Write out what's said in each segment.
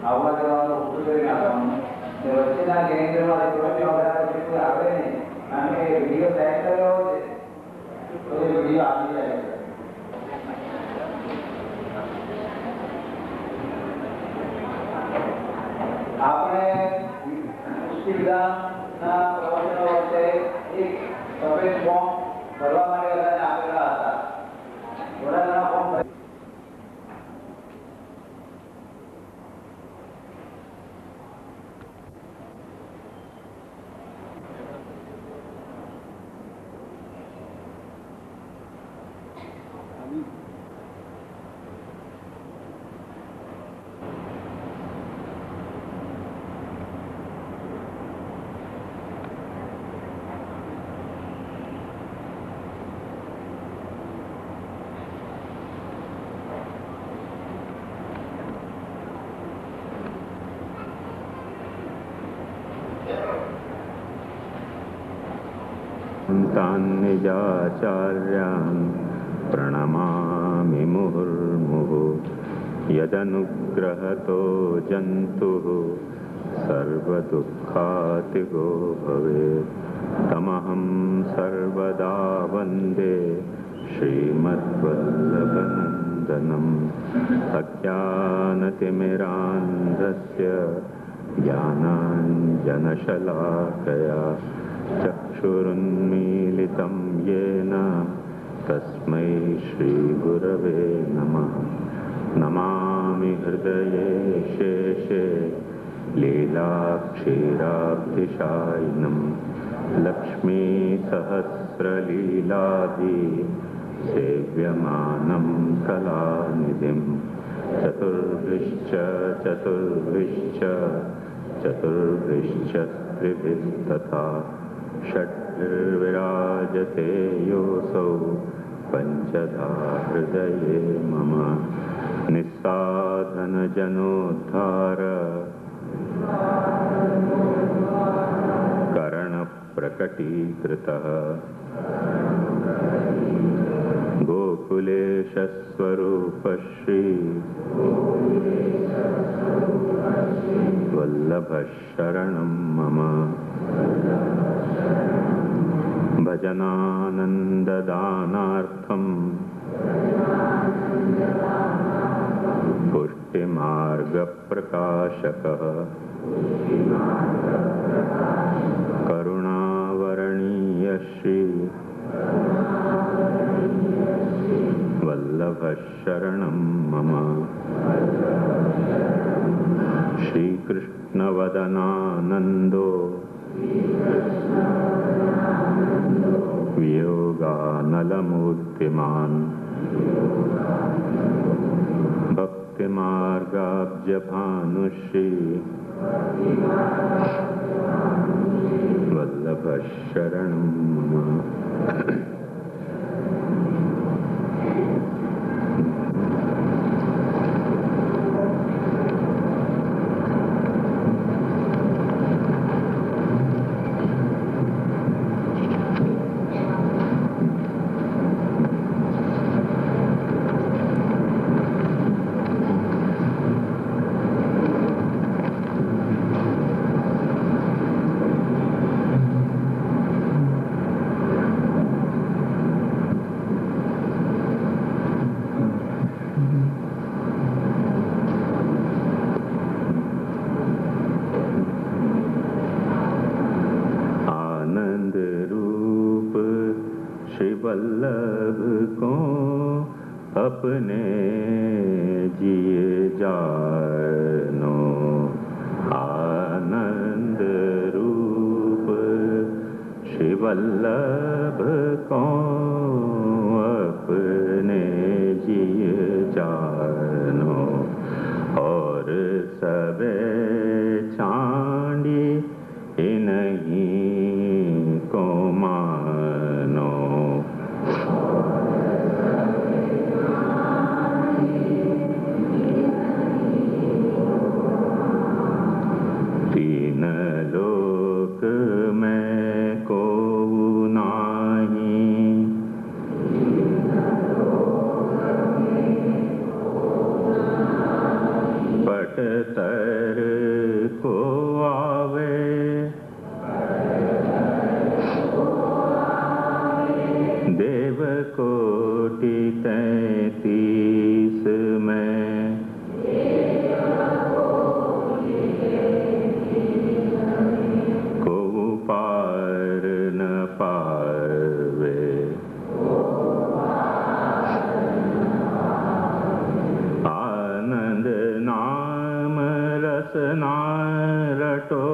આવવા જવાનો ઉભું કરી નાખવાનું. વચ્ચેના કેન્દ્રમાં આપણે આવે નહીં. કારણ કે વિડીયો સેટ કર્યો છે તો એ વિડીયો આવી જાય છે. આપણે પુષ્ટિ વિધાનના પ્રવચનો વચ્ચે એક સફેદ ફોર્મ ભરવા માટે બધાને આપેલા હતા. થોડા ઘણા ફોર્મ निजाचार्यान् प्रणमामि मुहुर्मुहुः यदनुग्रहतो जन्तुः सर्वदुःखातिगो भवेत् तमहं सर्वदा वन्दे श्रीमद्वल्लभनन्दनम् अज्ञानतिमिरान्धस्य ज्ञानाञ्जनशलाकया चक्षुरुन्मीलितं येन तस्मै श्रीगुरवे नमः. नमामि हृदये शेषे लीलाक्षीराब्धिशायिनं लक्ष्मीसहस्रलीलाभि सेव्यमानं कलानिधिं चतुर्भिश्च त्रिभिस्तथा षट्भिर्विराजते योऽसौ पञ्चधा हृदये मम. निस्साधनजनोद्धार करणप्रकटीकृतः गोकुलेशस्वरूपश्री वल्लभशरणं मम. भजनानन्ददानार्थं पुष्टिमार्गप्रकाशकः करुणावरणीय श्री वल्लभशरणं मम. श्रीकृष्णवदनानन्दो वियोगानलमूर्तिमान् भक्तिमार्गाब्जभानुश्री वल्लभशरणं मम. वल्लभ को अपने जिए जानो आनंद रूप श्री वल्लभ को अपने जिए जानो और सबे चांडी इन्हीं को मानो तीन लोक में को नाही पट तर को आवे, देव कोटि 33 में, को पार न पावे। आनंद नाम रसना रटो,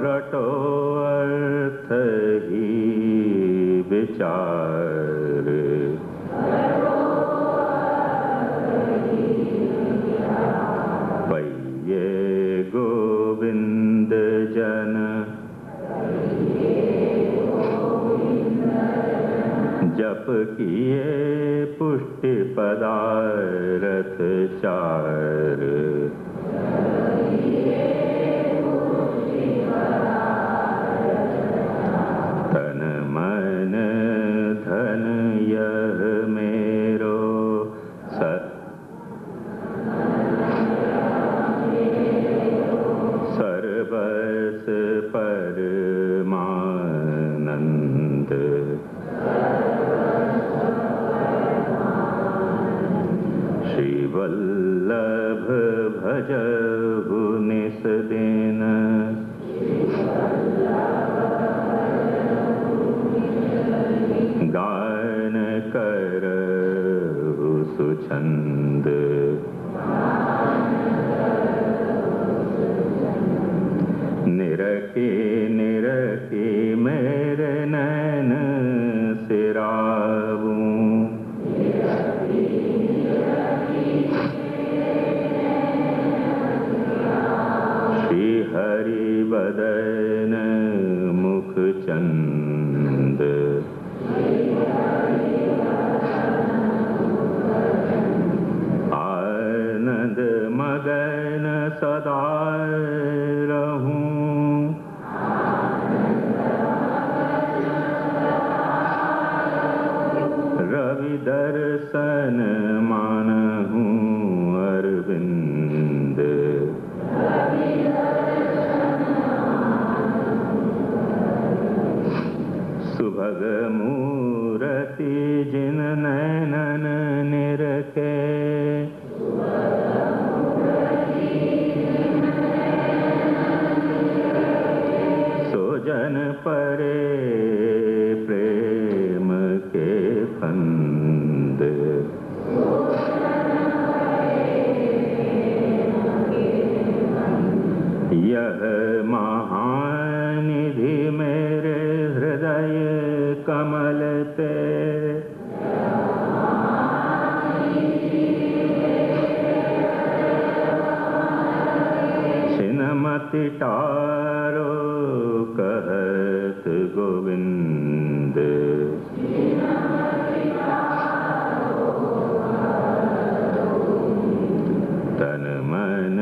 रटो अर्थ ही विचार। पइये गोविंद जन, जप किए पुष्टि पदारथ चार। तन मन धन यह मेरो सर्वस परमानंद। श्री वल्लभ भजहु निस दिन, गान करहु सुछंद। निरखी निरखी मेरे नैन सिराऊं, श्री हरि बदन मुख चंद। आनंद मगन सदा रहूं, रवि दर्शन मानहूं अरविंद। सुभग मूरति जिन नैनन निरखे, सो जन परे प्रेम के फंद। यह महानिधि मेरे हृदय कमल पे, छिनमति टारो कहत गोविंद। तन मन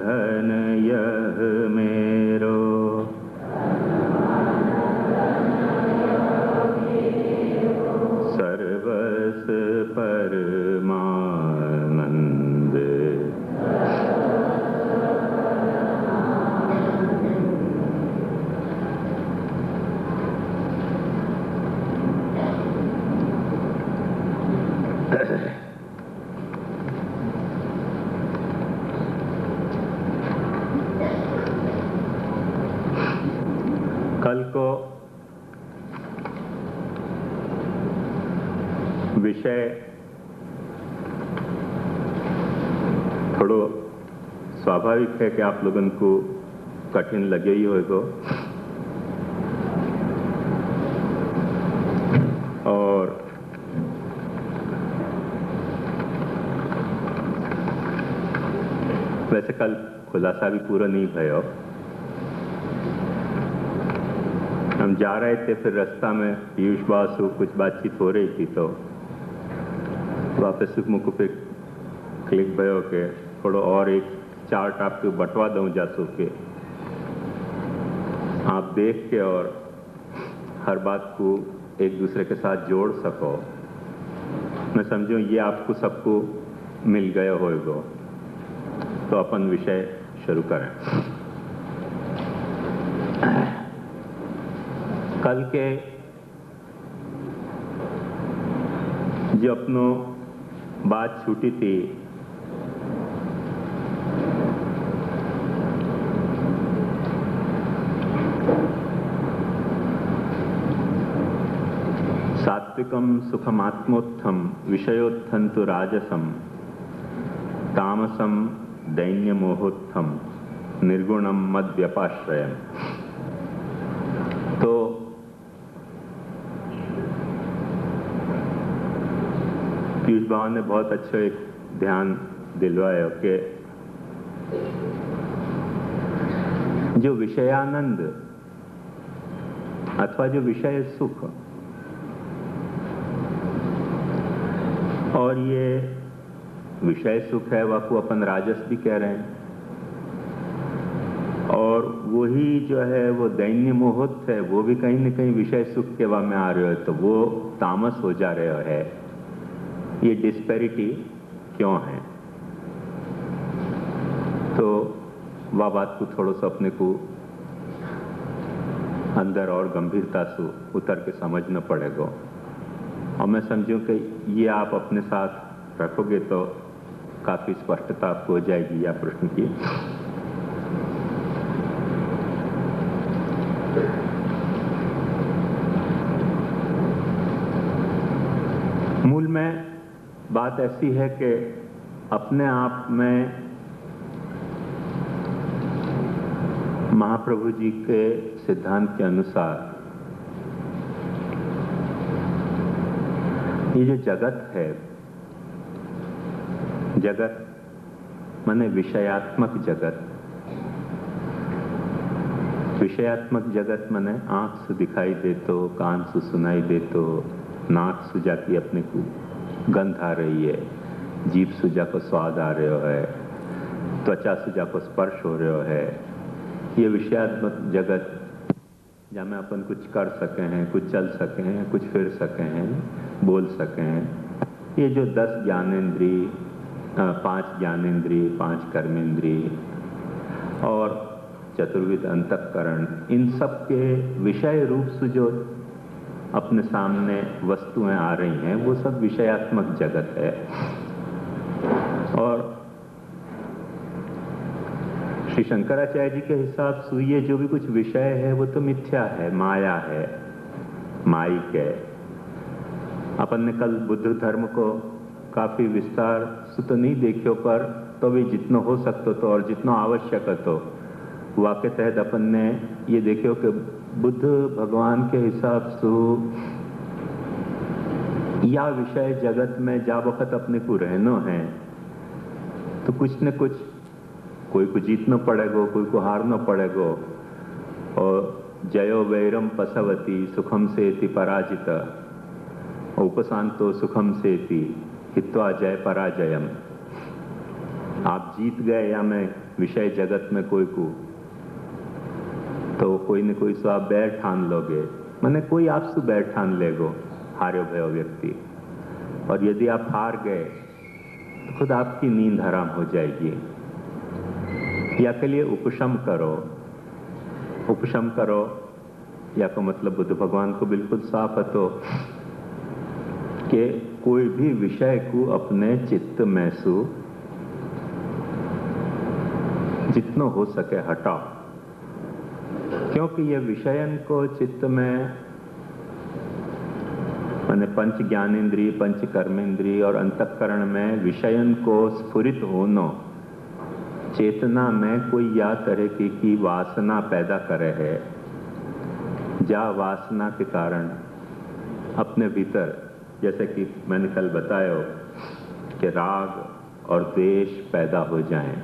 धन यह मेरो, सर्वस परमानंद। कल को विषय थोड़ो स्वाभाविक है कि आप लोगन को कठिन लगे ही होगा, और वैसे कल खुलासा भी पूरा नहीं भयो। हम जा रहे थे, फिर रास्ता में पीयूष बासु कुछ बातचीत हो रही थी, तो वापस मुझको फिर क्लिक भयो के थोड़ा और एक चार्ट आपको बंटवा दूं जासू के, आप देख के और हर बात को एक दूसरे के साथ जोड़ सको। मैं समझूं ये आपको सबको मिल गए होएगो, तो अपन विषय शुरू करें। कल के जो अपनो बात छूटी थी, सात्विकम सुखमात्मोत्थम विषयोत्थम तु राजसम तामसम दैन्यमोहोत्थम निर्गुणम मद व्यपाश्रयम। तो पीयूष बाबा ने बहुत अच्छा एक ध्यान दिलवाया कि जो विषयानंद अथवा जो विषय सुख और ये विषय सुख है, वह को अपन राजस भी कह रहे हैं, और वही जो है वो दैन्य मोहत है, वो भी कहीं न कहीं विषय सुख के वा में आ रहे हो, तो वो तामस हो जा रहे है। ये डिस्पैरिटी क्यों है? तो वह बात को थोड़ा सा अपने को अंदर और गंभीरता से उतर के समझना पड़ेगा, और मैं समझूं कि ये आप अपने साथ रखोगे तो काफी स्पष्टता आपको हो जाएगी या प्रश्न की। मूल में बात ऐसी है कि अपने आप में महाप्रभु जी के सिद्धांत के अनुसार ये जो जगत है, जगत माने विषयात्मक जगत। विषयात्मक जगत माने आंख से दिखाई दे तो, कान से सुनाई दे तो, नाक से जाके अपने को गंध आ रही है, जीभ से जाको स्वाद आ रहा है, त्वचा से जाको स्पर्श हो रहा है। ये विषयात्मक जगत जहाँ में अपन कुछ कर सके हैं, कुछ चल सके हैं, कुछ फिर सके हैं, बोल सके हैं। ये जो 10 ज्ञानेंद्रिय, 5 ज्ञानेंद्रिय, 5 कर्मेंद्रिय और चतुर्विध अंतःकरण, इन सब के विषय रूप से जो अपने सामने वस्तुएं आ रही हैं, वो सब विषयात्मक जगत है। और श्री शंकराचार्य जी के हिसाब से ये जो भी कुछ विषय है वो तो मिथ्या है, माया है, माइक है। अपन ने कल बुद्ध धर्म को काफी विस्तार से तो नहीं देखियो, पर तो भी जितना हो सकता तो और जितना आवश्यक है तो वाक्य तहत अपन ने ये देखियो कि बुद्ध भगवान के हिसाब से या विषय जगत में जा वक्त अपने को रहना है तो कुछ न कुछ, कोई को जीतना पड़ेगा, कोई को हारना पड़ेगा। और जयो वैरम पसवती सुखम सेति पराजिता, उपशांतो सुखम सेति हित्वा जय पराजयम। आप जीत गए या मैं विषय जगत में कोई को, तो कोई न कोई सो आप बैर ठान लोगे, मैंने कोई आपसे बैर ठान लेगो, हारे भयो व्यक्ति। और यदि आप हार गए तो खुद आपकी नींद हराम हो जाएगी। या के लिए उपशम करो, उपशम करो या का मतलब बुद्ध भगवान को बिल्कुल साफ है तो कि कोई भी विषय को अपने चित्त में से जितना हो सके हटाओ, क्योंकि ये विषयन को चित्त में माने 5 ज्ञानेंद्रिय, 5 कर्मेंद्रिय और अंतःकरण में विषयन को स्फुरित होना, चेतना में कोई या तरह की वासना पैदा करे है, जा वासना के कारण अपने भीतर, जैसे कि मैंने कल बताया कि राग और द्वेष पैदा हो जाएं,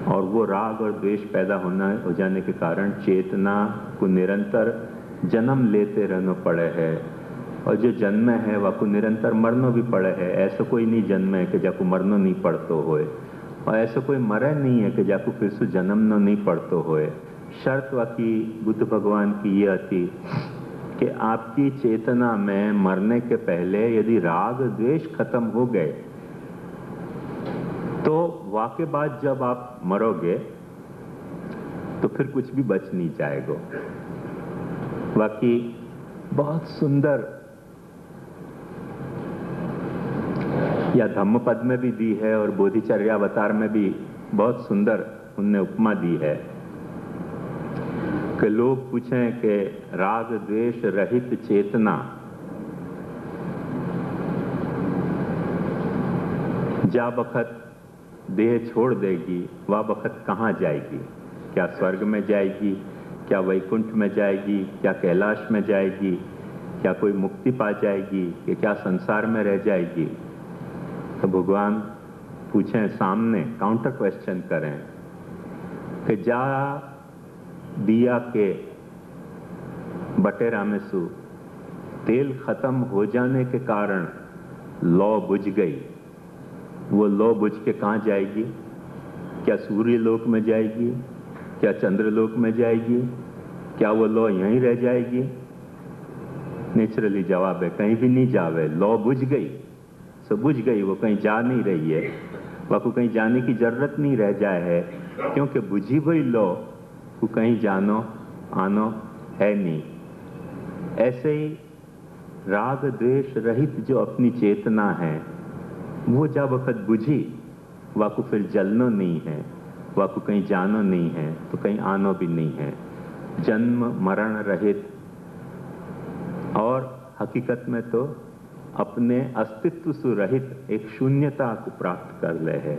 और वो राग और द्वेष पैदा हो जाने के कारण चेतना को निरंतर जन्म लेते रहना पड़े है, और जो जन्म है वह को निरंतर मरना भी पड़े है। ऐसा कोई नहीं जन्म है कि जाको मरना नहीं पड़तो होए, और ऐसा कोई मरे नहीं है कि जाको फिर से जन्म नहीं पड़तो होए। शर्त वाकी बुद्ध भगवान की ये थी कि आपकी चेतना में मरने के पहले यदि राग द्वेष खत्म हो गए तो वाक़े बाद जब आप मरोगे तो फिर कुछ भी बच नहीं जाएगा। बाकी बहुत सुंदर या धम्मपद में भी दी है और बोधिचर्यावतार में भी बहुत सुंदर उनने उपमा दी है कि लोग पूछें कि राग द्वेष रहित चेतना जा बखत देह छोड़ देगी वह बखत कहाँ जाएगी? क्या स्वर्ग में जाएगी, क्या वैकुंठ में जाएगी, क्या कैलाश में जाएगी, क्या कोई मुक्ति पा जाएगी, कि क्या संसार में रह जाएगी? तो भगवान पूछें, सामने काउंटर क्वेश्चन करें कि जा दिया के बटेरा में सु तेल खत्म हो जाने के कारण लौ बुझ गई, वो लौ बुझ के कहाँ जाएगी? क्या सूर्य लोक में जाएगी, क्या चंद्रलोक में जाएगी, क्या वो लौ यहीं रह जाएगी? नेचुरली जवाब है कहीं भी नहीं जावे, लौ बुझ गई सो बुझ गई, वो कहीं जा नहीं रही है, वो कहीं जाने की जरूरत नहीं रह जाए है, क्योंकि बुझी हुई लौ को कहीं जानो आनो है नहीं। ऐसे ही राग द्वेष रहित जो अपनी चेतना है वो जब वक्त बुझी वाकु फिर जलनो नहीं है, वाकु कहीं जानो नहीं है तो कहीं आनो भी नहीं है। जन्म मरण रहित और हकीकत में तो अपने अस्तित्व से रहित एक शून्यता को प्राप्त कर ले है,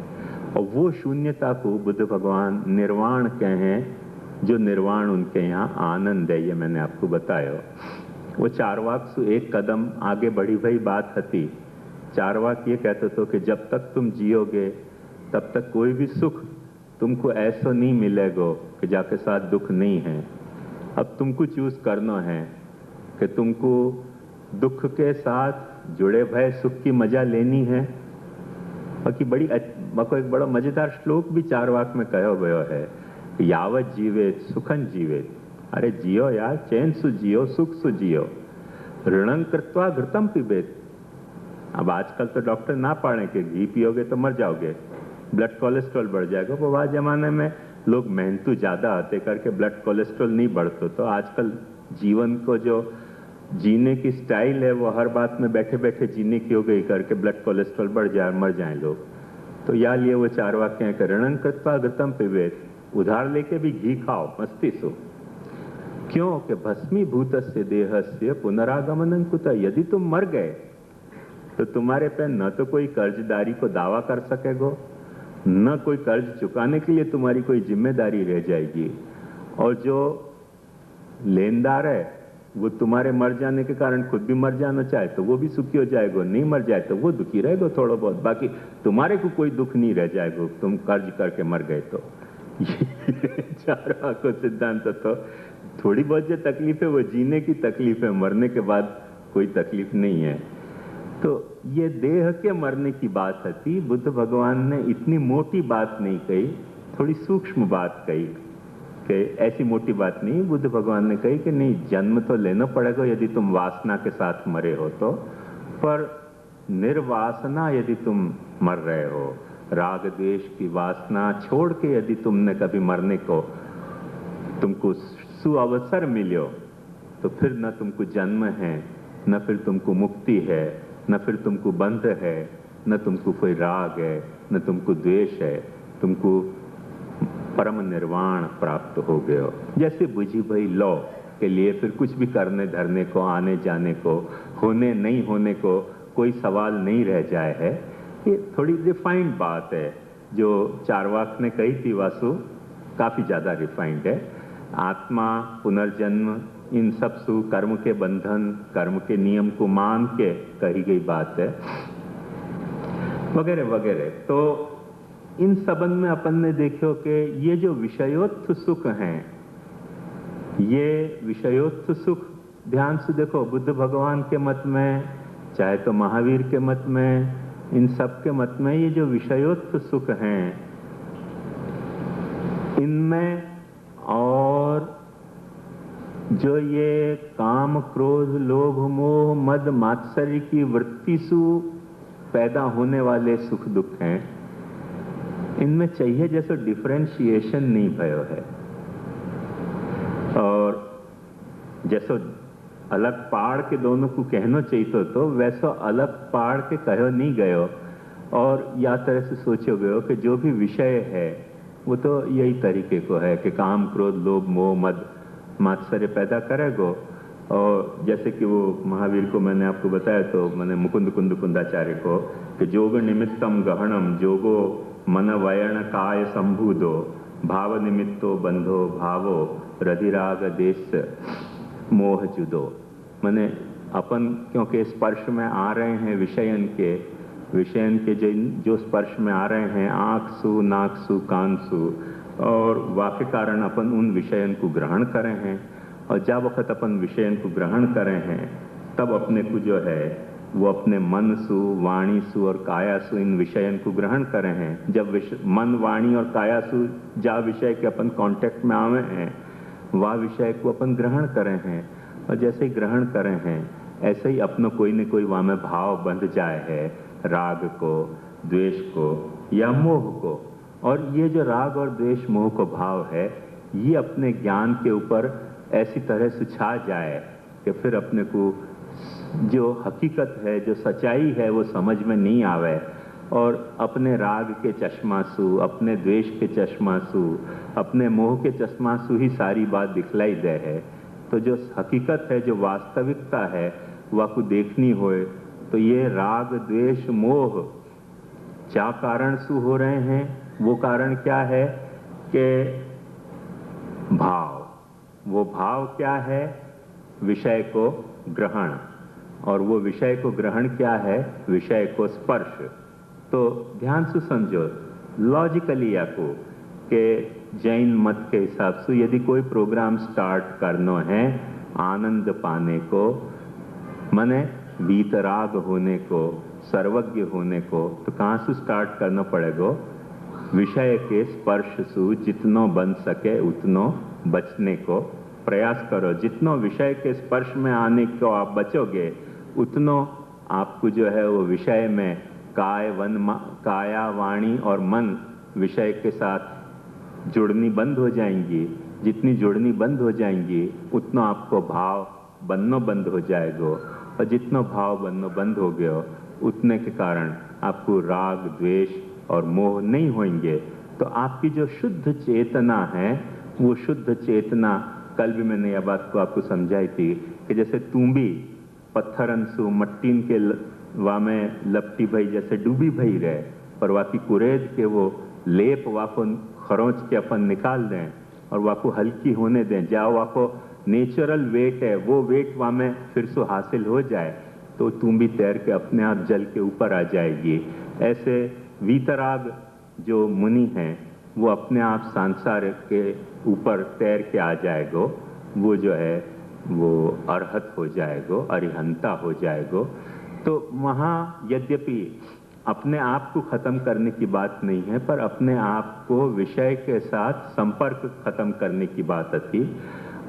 और वो शून्यता को बुद्ध भगवान निर्वाण कहें, जो निर्वाण उनके यहाँ आनंद है। ये मैंने आपको बताया। वो चारवाक से एक कदम आगे बढ़ी हुई बात थी। चारवाक ये कहते थे कि जब तक तुम जियोगे तब तक कोई भी सुख तुमको ऐसा नहीं मिलेगा कि जाके साथ दुख नहीं है। अब तुमको चूज करना है कि तुमको दुख के साथ जुड़े भय सुख की मजा लेनी है। बाकी एक बड़ा मजेदार श्लोक भी चारवाक में कहो गयो है, यावत जीवेत सुखन जीवेत। अरे जियो यार, चैन सु जियो, सुख सु जियो। ऋणं कृत्वा घृतम पिबेत। अब आजकल तो डॉक्टर ना पाड़े कि घी पियोगे तो मर जाओगे, ब्लड कोलेस्ट्रॉल बढ़ जाएगा। वो आज जमाने में लोग मेहनतू ज्यादा आते करके ब्लड कोलेस्ट्रॉल नहीं बढ़ता, तो आजकल जीवन को जो जीने की स्टाइल है वो हर बात में बैठे बैठे जीने की हो गई करके ब्लड कोलेस्ट्रॉल बढ़ जाए, मर जाए लोग। तो या लिए वो चार वाक्य हैं कि ऋणं कृत्वा घृतम पिबेत, उधार लेके भी घी खाओ मस्ती सो। क्यों कि भस्मीभूतस्य देहस्य पुनरागमनं कुतः। यदि तुम मर गए तो तुम्हारे पे न तो कोई कर्जदारी को दावा कर सकेगो, न कोई कर्ज चुकाने के लिए तुम्हारी कोई जिम्मेदारी रह जाएगी, और जो लेनदार है वो तुम्हारे मर जाने के कारण खुद भी मर जाना चाहे तो वो भी सुखी हो जाएगा, नहीं मर जाए तो वो दुखी रहेगा थोड़ा बहुत। बाकी तुम्हारे को कोई दुख नहीं रह जाएगा तुम कर्ज करके मर गए तो। चार को सिद्धांत तो थोड़ी बहुत जो तकलीफ है वो जीने की तकलीफ है, मरने के बाद कोई तकलीफ नहीं है। तो ये देह के मरने की बात थी। बुद्ध भगवान ने इतनी मोटी बात नहीं कही, थोड़ी सूक्ष्म बात कही कि ऐसी मोटी बात नहीं। बुद्ध भगवान ने कही कि नहीं, जन्म तो लेना पड़ेगा यदि तुम वासना के साथ मरे हो तो, पर निर्वासना यदि तुम मर रहे हो, राग द्वेष की वासना छोड़ के यदि तुमने कभी मरने को तुमको सुअवसर मिलो तो फिर न तुमको जन्म है, न फिर तुमको मुक्ति है, न फिर तुमको बंध है, न तुमको कोई राग है, न तुमको द्वेष है, तुमको परम निर्वाण प्राप्त हो गयो। जैसे बुझी भई लौ के लिए फिर कुछ भी करने धरने को, आने जाने को, होने नहीं होने को कोई सवाल नहीं रह जाए है। ये थोड़ी रिफाइंड बात है जो चारवाक ने कही थी। वासु काफी ज्यादा रिफाइंड है। आत्मा, पुनर्जन्म, इन सब सु कर्म के बंधन, कर्म के नियम को मान के कही गई बात है, वगैरह वगैरह। तो इन संबंध में अपन ने देखो कि ये जो विषयोत्थ सुख हैं, ये विषयोत्थ सुख ध्यान से देखो, बुद्ध भगवान के मत में, चाहे तो महावीर के मत में, इन सब के मत में ये जो विषयोत्थ सुख हैं, इनमें और जो ये काम क्रोध लोभ मोह मद मात्सर्य की वृत्ति से पैदा होने वाले सुख दुख हैं, इनमें चाहिए जैसे डिफरेंशिएशन नहीं भयो है। और जैसो अलग पाड़ के दोनों को कहना चाहिए तो वैसो अलग पाड़ के कहो नहीं गयो। और या तरह से सोचो गयो कि जो भी विषय है वो तो यही तरीके को है कि काम क्रोध लोभ मोह मद मात्सर्य पैदा करेगो। और जैसे कि वो महावीर को मैंने आपको बताया, तो मैंने मुकुंद कुंद कुंदाचार्य को कि जोग निमित्तम गहनम जोगो मन वयण काय संभूदो भाव निमित्तो बंधो भावो रधिराग देश मोह जुदो। मैंने अपन क्योंकि स्पर्श में आ रहे हैं विषयन के जो स्पर्श में आ रहे हैं आँख सु नाक सु कान सु, और वाक्य कारण अपन उन विषयन को ग्रहण करें हैं। और जब वक्त अपन विषयन को ग्रहण करें हैं तब अपने को जो है वो अपने मन सु वाणी सु और काया सु इन विषयन को ग्रहण करें हैं। जब मन वाणी और काया सु जा विषय के अपन कांटेक्ट में आवे हैं वह विषय को अपन ग्रहण करें हैं। और जैसे ही ग्रहण करें हैं ऐसे ही अपना कोई न कोई वहाँ में भाव बंध जाए है, राग को द्वेष को या मोह को। और ये जो राग और द्वेष मोह को भाव है ये अपने ज्ञान के ऊपर ऐसी तरह से छा जाए कि फिर अपने को जो हकीकत है जो सच्चाई है वो समझ में नहीं आवे। और अपने राग के चश्मा सु अपने द्वेष के चश्मा सु अपने मोह के चश्मा सु ही सारी बात दिखलाई दे है। तो जो हकीकत है जो वास्तविकता है वह को देखनी होए तो ये राग द्वेष मोह क्या कारण सु हो रहे हैं, वो कारण क्या है कि भाव। वो भाव क्या है, विषय को ग्रहण। और वो विषय को ग्रहण क्या है, विषय को स्पर्श। तो ध्यान से समझो लॉजिकली आपको कि जैन मत के हिसाब से यदि कोई प्रोग्राम स्टार्ट करना है आनंद पाने को, माने वीतराग होने को, सर्वज्ञ होने को, तो कहाँ से स्टार्ट करना पड़ेगा? विषय के स्पर्श से जितना बन सके उतना बचने को प्रयास करो। जितना विषय के स्पर्श में आने को आप बचोगे उतना आपको जो है वो विषय में काया वाणी और मन विषय के साथ जुड़नी बंद हो जाएंगी। जितनी जुड़नी बंद हो जाएंगी उतना आपको भाव बनना बंद हो जाएगा। और जितना भाव बनना बंद हो गया उतने के कारण आपको राग द्वेष और मोह नहीं होंगे। तो आपकी जो शुद्ध चेतना है वो शुद्ध चेतना, कल भी मैंने यह बात को आपको समझाई थी कि जैसे तुम्बी पत्थरन सु मट्टीन के वा में लपटी भई जैसे डूबी भई रहे, पर वाकी कुरेद के वो लेप वाको खरोंच के अपन निकाल दें और वाको हल्की होने दें, जाओ वाको नेचुरल वेट है वो वेट वहाँ में फिर से हासिल हो जाए तो तुम भी तैर के अपने आप जल के ऊपर आ जाएगी। ऐसे वीतराग जो मुनि हैं वो अपने आप सांसार के ऊपर तैर के आ जाएगो, वो जो है वो अरहत हो जाएगो, अरिहंता हो जाएगो। तो वहाँ यद्यपि अपने आप को खत्म करने की बात नहीं है, पर अपने आप को विषय के साथ संपर्क खत्म करने की बात थी।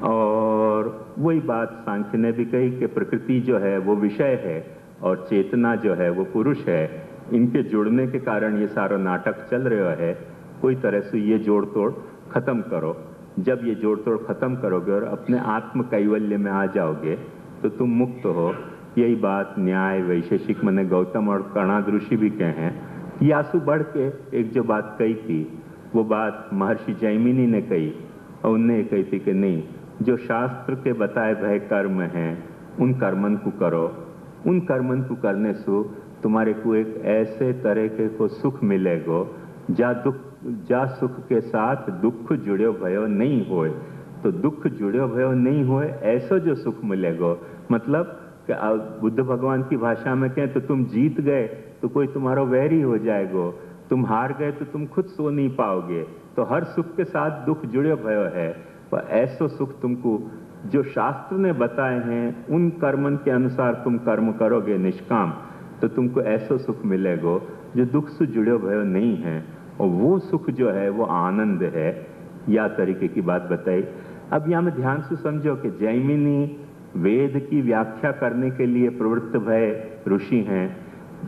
और वही बात सांख्य ने भी कही कि प्रकृति जो है वो विषय है और चेतना जो है वो पुरुष है। इनके जुड़ने के कारण ये सारा नाटक चल रहा है। कोई तरह से ये जोड़ तोड़ खत्म करो। जब ये जोड़ तोड़ खत्म करोगे और अपने आत्म कैवल्य में आ जाओगे तो तुम मुक्त हो। यही बात न्याय वैशेषिक मैंने गौतम और कणाद ऋषि भी कहे हैं। यासु बढ़ के एक जो बात कही थी वो बात महर्षि जैमिनी ने कही और उनने कही थी कि नहीं, जो शास्त्र के बताए भय कर्म हैं उन कर्मन को करो। उन कर्मन को करने से तुम्हारे को एक ऐसे तरह के को सुख मिलेगो जा सुख के साथ दुख जुड़ो भयो नहीं होए। तो दुख जुड़ो भयो नहीं होए ऐसा जो सुख मिलेगो, मतलब कि बुद्ध भगवान की भाषा में कहें तो तुम जीत गए तो कोई तुम्हारा वैरी हो जाएगो, तुम हार गए तो तुम खुद सो नहीं पाओगे। तो हर सुख के साथ दुख जुड़े भयो है। पर ऐसा सुख तुमको जो शास्त्र ने बताए हैं उन कर्मन के अनुसार तुम कर्म करोगे निष्काम, तो तुमको ऐसा सुख मिलेगा जो दुख से जुड़े भयो नहीं है। और वो सुख जो है वो आनंद है। या तरीके की बात बताई अब यहाँ में ध्यान से समझो कि जैमिनी वेद की व्याख्या करने के लिए प्रवृत्त भय ऋषि हैं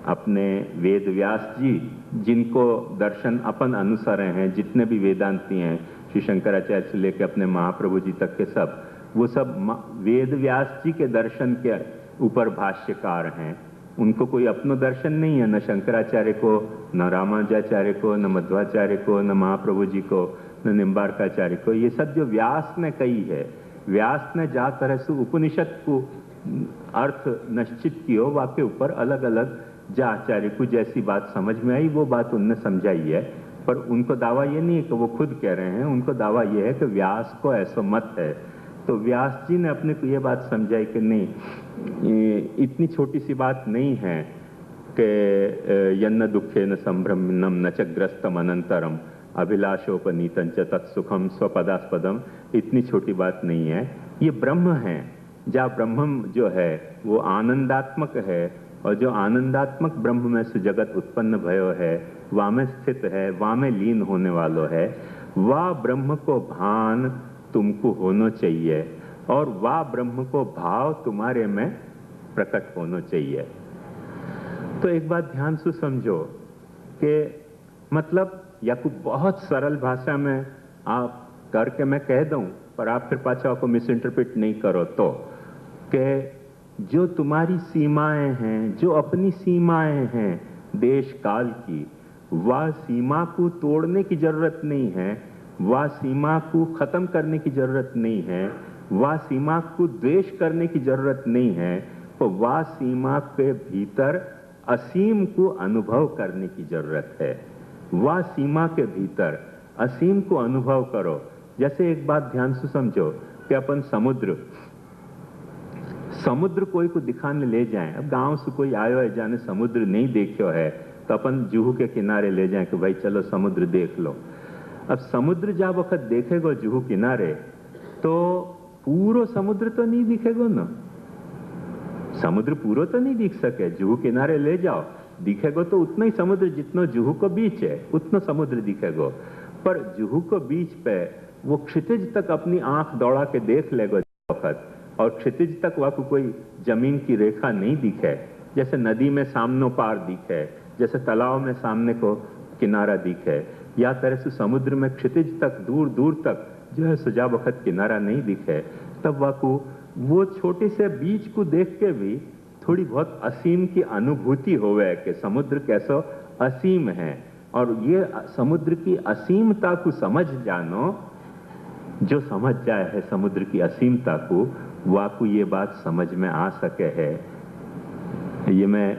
अपने वेद व्यास जी, जिनको दर्शन अपन अनुसार हैं, जितने भी वेदांती हैं, श्री शंकराचार्य से लेकर अपने महाप्रभु जी तक के सब, वो सब वेद व्यास जी के दर्शन के ऊपर भाष्यकार हैं। उनको कोई अपनो दर्शन नहीं है, न शंकराचार्य को, न रामानुजाचार्य को, न मध्वाचार्य को, न महाप्रभु जी को, न निम्बार्काचार्य को। ये सब जो व्यास ने कही है, व्यास ने जा तरह से उपनिषद को अर्थ निश्चित किया, वाके ऊपर अलग अलग जा आचार्य को जैसी बात समझ में आई वो बात उनने समझाई है। पर उनको दावा ये नहीं है कि वो खुद कह रहे हैं, उनको दावा ये है कि व्यास को ऐसा मत है। तो व्यास जी ने अपने को ये बात समझाई कि नहीं, इतनी छोटी सी बात नहीं है कि यन्न दुखे न संभ्रमणम न च ग्रस्तम अनंतरम अभिलाषोपनीतं च तत्सुखम स्वपदास्पदम, इतनी छोटी बात नहीं है। ये ब्रह्म है, जहाँ ब्रह्म जो है वो आनंदात्मक है, और जो आनंदात्मक ब्रह्म में से जगत उत्पन्न भयो है, वहाँ में स्थित है, वहाँ में लीन होने वालो है, वह ब्रह्म को भान तुमको होना चाहिए, और वह ब्रह्म को भाव तुम्हारे में प्रकट होना चाहिए। तो एक बात ध्यान से समझो कि मतलब या कुछ बहुत सरल भाषा में आप करके मैं कह दूं, पर आप फिर पाछा को मिस इंटरप्रेट नहीं करो, तो कि जो तुम्हारी सीमाएं हैं, जो अपनी सीमाएं हैं देश काल की, वह सीमा को तोड़ने की जरूरत नहीं है, वह सीमा को खत्म करने की जरूरत नहीं है, वह सीमा को द्वेष करने की जरूरत नहीं है, तो वह सीमा के भीतर असीम को अनुभव करने की जरूरत है। वह सीमा के भीतर असीम को अनुभव करो। जैसे एक बात ध्यान से समझो कि अपन समुद्र कोई को दिखाने ले जाएं, अब गांव से कोई आयो है जाने समुद्र नहीं देखो है, तो अपन जुहू के किनारे ले जाएं कि भाई चलो समुद्र देख लो। अब समुद्र जब वक्त देखेगो जुहू किनारे, तो पूरा समुद्र तो नहीं दिखेगो ना, समुद्र पूरा तो नहीं दिख सके। जुहू किनारे ले जाओ, दिखेगो तो उतना ही समुद्र जितना जुहू को बीच है, उतना समुद्र दिखेगो। पर जुहू को बीच पे वो क्षितिज तक अपनी आंख दौड़ा के देख लेगो वक्त, और क्षितिज तक वह को कोई जमीन की रेखा नहीं दिखे, जैसे नदी में सामनो पार दिखे, जैसे तालाब में सामने को किनारा दिखे, या तरह से समुद्र में क्षितिज तक दूर दूर तक जो है सजा वक्त किनारा नहीं दिखे, तब वह को वो छोटे से बीच को देख के भी थोड़ी बहुत असीम की अनुभूति होवे कि समुद्र कैसो असीम है। और ये समुद्र की असीमता को समझ जानो, जो समझ जाए है समुद्र की असीमता को, वह को ये बात समझ में आ सके है। ये मैं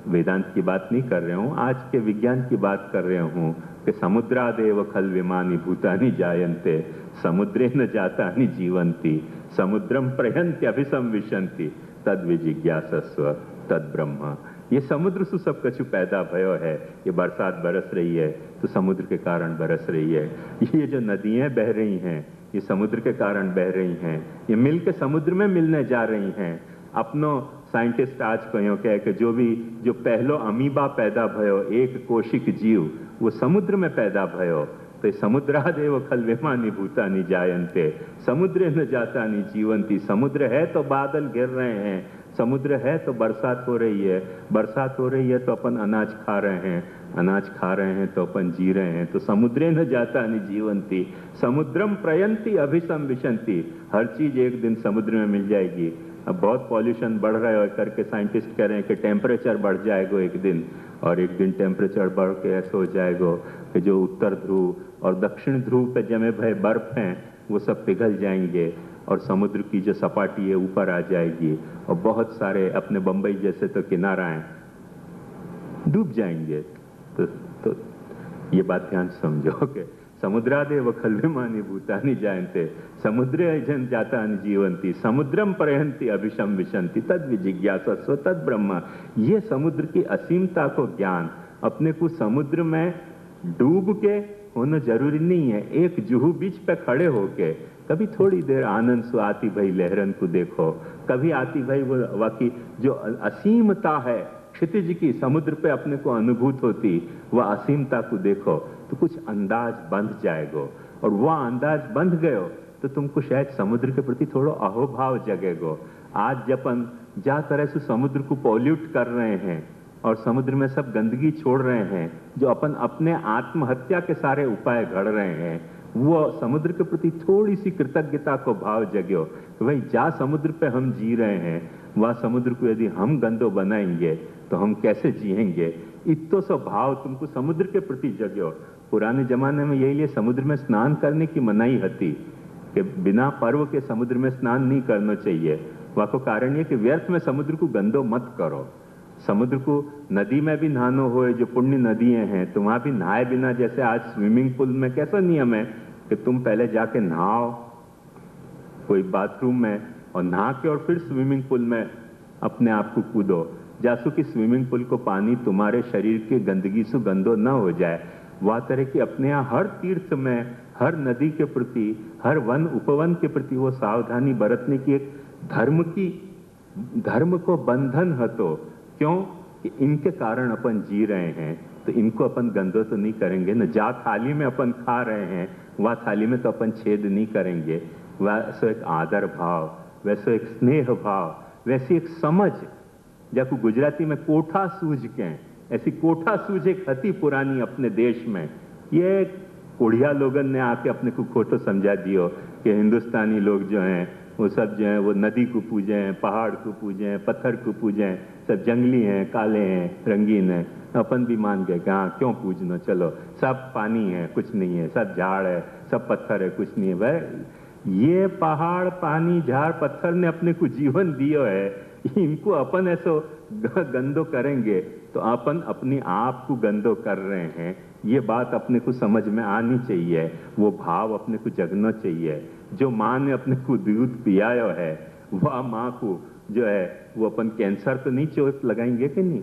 वेदांत की बात नहीं कर रहा हूँ, आज के विज्ञान की बात कर रहा हूँ कि समुद्रादेव खल विमानी भूतानि जायन्ते समुद्रेन जातानि जीवन्ति समुद्रम प्रयन्ति अभिसंविशन्ति तद विजिज्ञासस्व तद ब्रह्म। ये समुद्र से सब कछु पैदा भयो है। ये बरसात बरस रही है तो समुद्र के कारण बरस रही है, ये जो नदियां बह रही हैं ये समुद्र के कारण बह रही हैं, ये मिल के समुद्र में मिलने जा रही हैं। अपनो साइंटिस्ट आज कहो कह कि जो पहलो अमीबा पैदा भयो, एक कोशिक जीव, वो समुद्र में पैदा भयो। तो समुद्रादेव खल विमानि भूतानि जायन्ते समुद्र न जातानि जीवंती। समुद्र है तो बादल घिर रहे हैं, समुद्र है तो बरसात हो रही है, बरसात हो रही है तो अपन अनाज खा रहे हैं, अनाज खा रहे हैं तो अपन जी रहे हैं। तो समुद्रे न जातानि जीवंती समुद्रम प्रयन्ति अभिसंविशन्ति। हर चीज एक दिन समुद्र में मिल जाएगी। अब बहुत पॉल्यूशन बढ़ रहा है करके साइंटिस्ट कह रहे हैं कि टेम्परेचर बढ़ जाएगा एक दिन, और एक दिन टेम्परेचर बढ़ के ऐसा हो जाएगा कि जो उत्तर ध्रुव और दक्षिण ध्रुव पे जमे भय बर्फ हैं वो सब पिघल जाएंगे और समुद्र की जो सपाटी है ऊपर आ जाएगी, और बहुत सारे अपने बंबई जैसे तो किनाराएं डूब जाएंगे। तो ये बात ध्यान समझो कि समुद्रादेव खल विमानि भूतानि जायन्ते समुद्रे जन जातानि जीवन्ति समुद्रम प्रयन्ति अभिसंविशन्ति तद विजिज्ञासस्व तद ब्रह्म। ये समुद्र की असीमता को ज्ञान, अपने को समुद्र में डूब के होना जरूरी नहीं है। एक जुहू बीच पे खड़े होके कभी थोड़ी देर आनंद से आती भाई लहरन को देखो, कभी आती भाई वो वाकई जो असीमता है क्षितिज की समुद्र पे अपने को अनुभूत होती, वह असीमता को देखो तो कुछ अंदाज बंध जाएगो, और वह अंदाज बंध गयो तो तुमको शायद समुद्र के प्रति थोड़ो अहोभाव जगेगो। आज जपन जा तरह से समुद्र को पॉल्यूट कर रहे हैं और समुद्र में सब गंदगी छोड़ रहे हैं, जो अपन अपने आत्महत्या के सारे उपाय घड़ रहे हैं, वो समुद्र के प्रति थोड़ी सी कृतज्ञता को भाव जगो कि भाई जा समुद्र पे हम जी रहे हैं, वह समुद्र को यदि हम गंदो बनाएंगे तो हम कैसे जिएंगे। इतो सो भाव तुमको समुद्र के प्रति जगो। पुराने जमाने में यही लिए समुद्र में स्नान करने की मनाही हती कि बिना पर्व के समुद्र में स्नान नहीं करना चाहिए। वह को कारण ये कि व्यर्थ में समुद्र को गंदो मत करो। समुद्र को नदी में भी नहानो हो, जो पुण्य नदियां हैं, तो वहां भी नहाए बिना, जैसे आज स्विमिंग पूल में कैसा नियम है कि तुम पहले जाके नहाओ कोई बाथरूम में और नहा के और फिर स्विमिंग पूल में अपने आप को कूदो, जासू कि स्विमिंग पूल को पानी तुम्हारे शरीर के गंदगी से गंदो न हो जाए। वह तरह की अपने यहाँ हर तीर्थ में, हर नदी के प्रति, हर वन उपवन के प्रति वो सावधानी बरतने की एक धर्म को बंधन हतो। क्यों कि इनके कारण अपन जी रहे हैं, तो इनको अपन गंदो तो नहीं करेंगे न। जा थाली में अपन खा रहे हैं, वह थाली में तो अपन छेद नहीं करेंगे। वैसे एक आदर भाव, वैसे एक स्नेह भाव, वैसी एक समझ, जब गुजराती में कोठा सूझ के, ऐसी कोठा सूझ एक हती पुरानी अपने देश में। ये कोढ़िया लोगन ने आके अपने को खोटो समझा दियो कि हिंदुस्तानी लोग जो हैं वो सब जो है वो नदी को पूजे हैं, पहाड़ को पूजे हैं, पत्थर को पूजे हैं, सब जंगली हैं, काले हैं, रंगीन हैं। अपन भी मान गए कि हाँ क्यों पूजना, चलो सब पानी है कुछ नहीं है, सब झाड़ है, सब पत्थर है कुछ नहीं है। भाई ये पहाड़ पानी झाड़ पत्थर ने अपने को जीवन दियो है, इनको अपन ऐसो गंदो करेंगे तो अपन अपनी आप को गंदो कर रहे हैं। ये बात अपने को समझ में आनी चाहिए, वो भाव अपने को जगना चाहिए। जो माँ ने अपने को दूध पियायो है, वह माँ को जो है वो अपन कैंसर तो नहीं चोट लगाएंगे कि नहीं।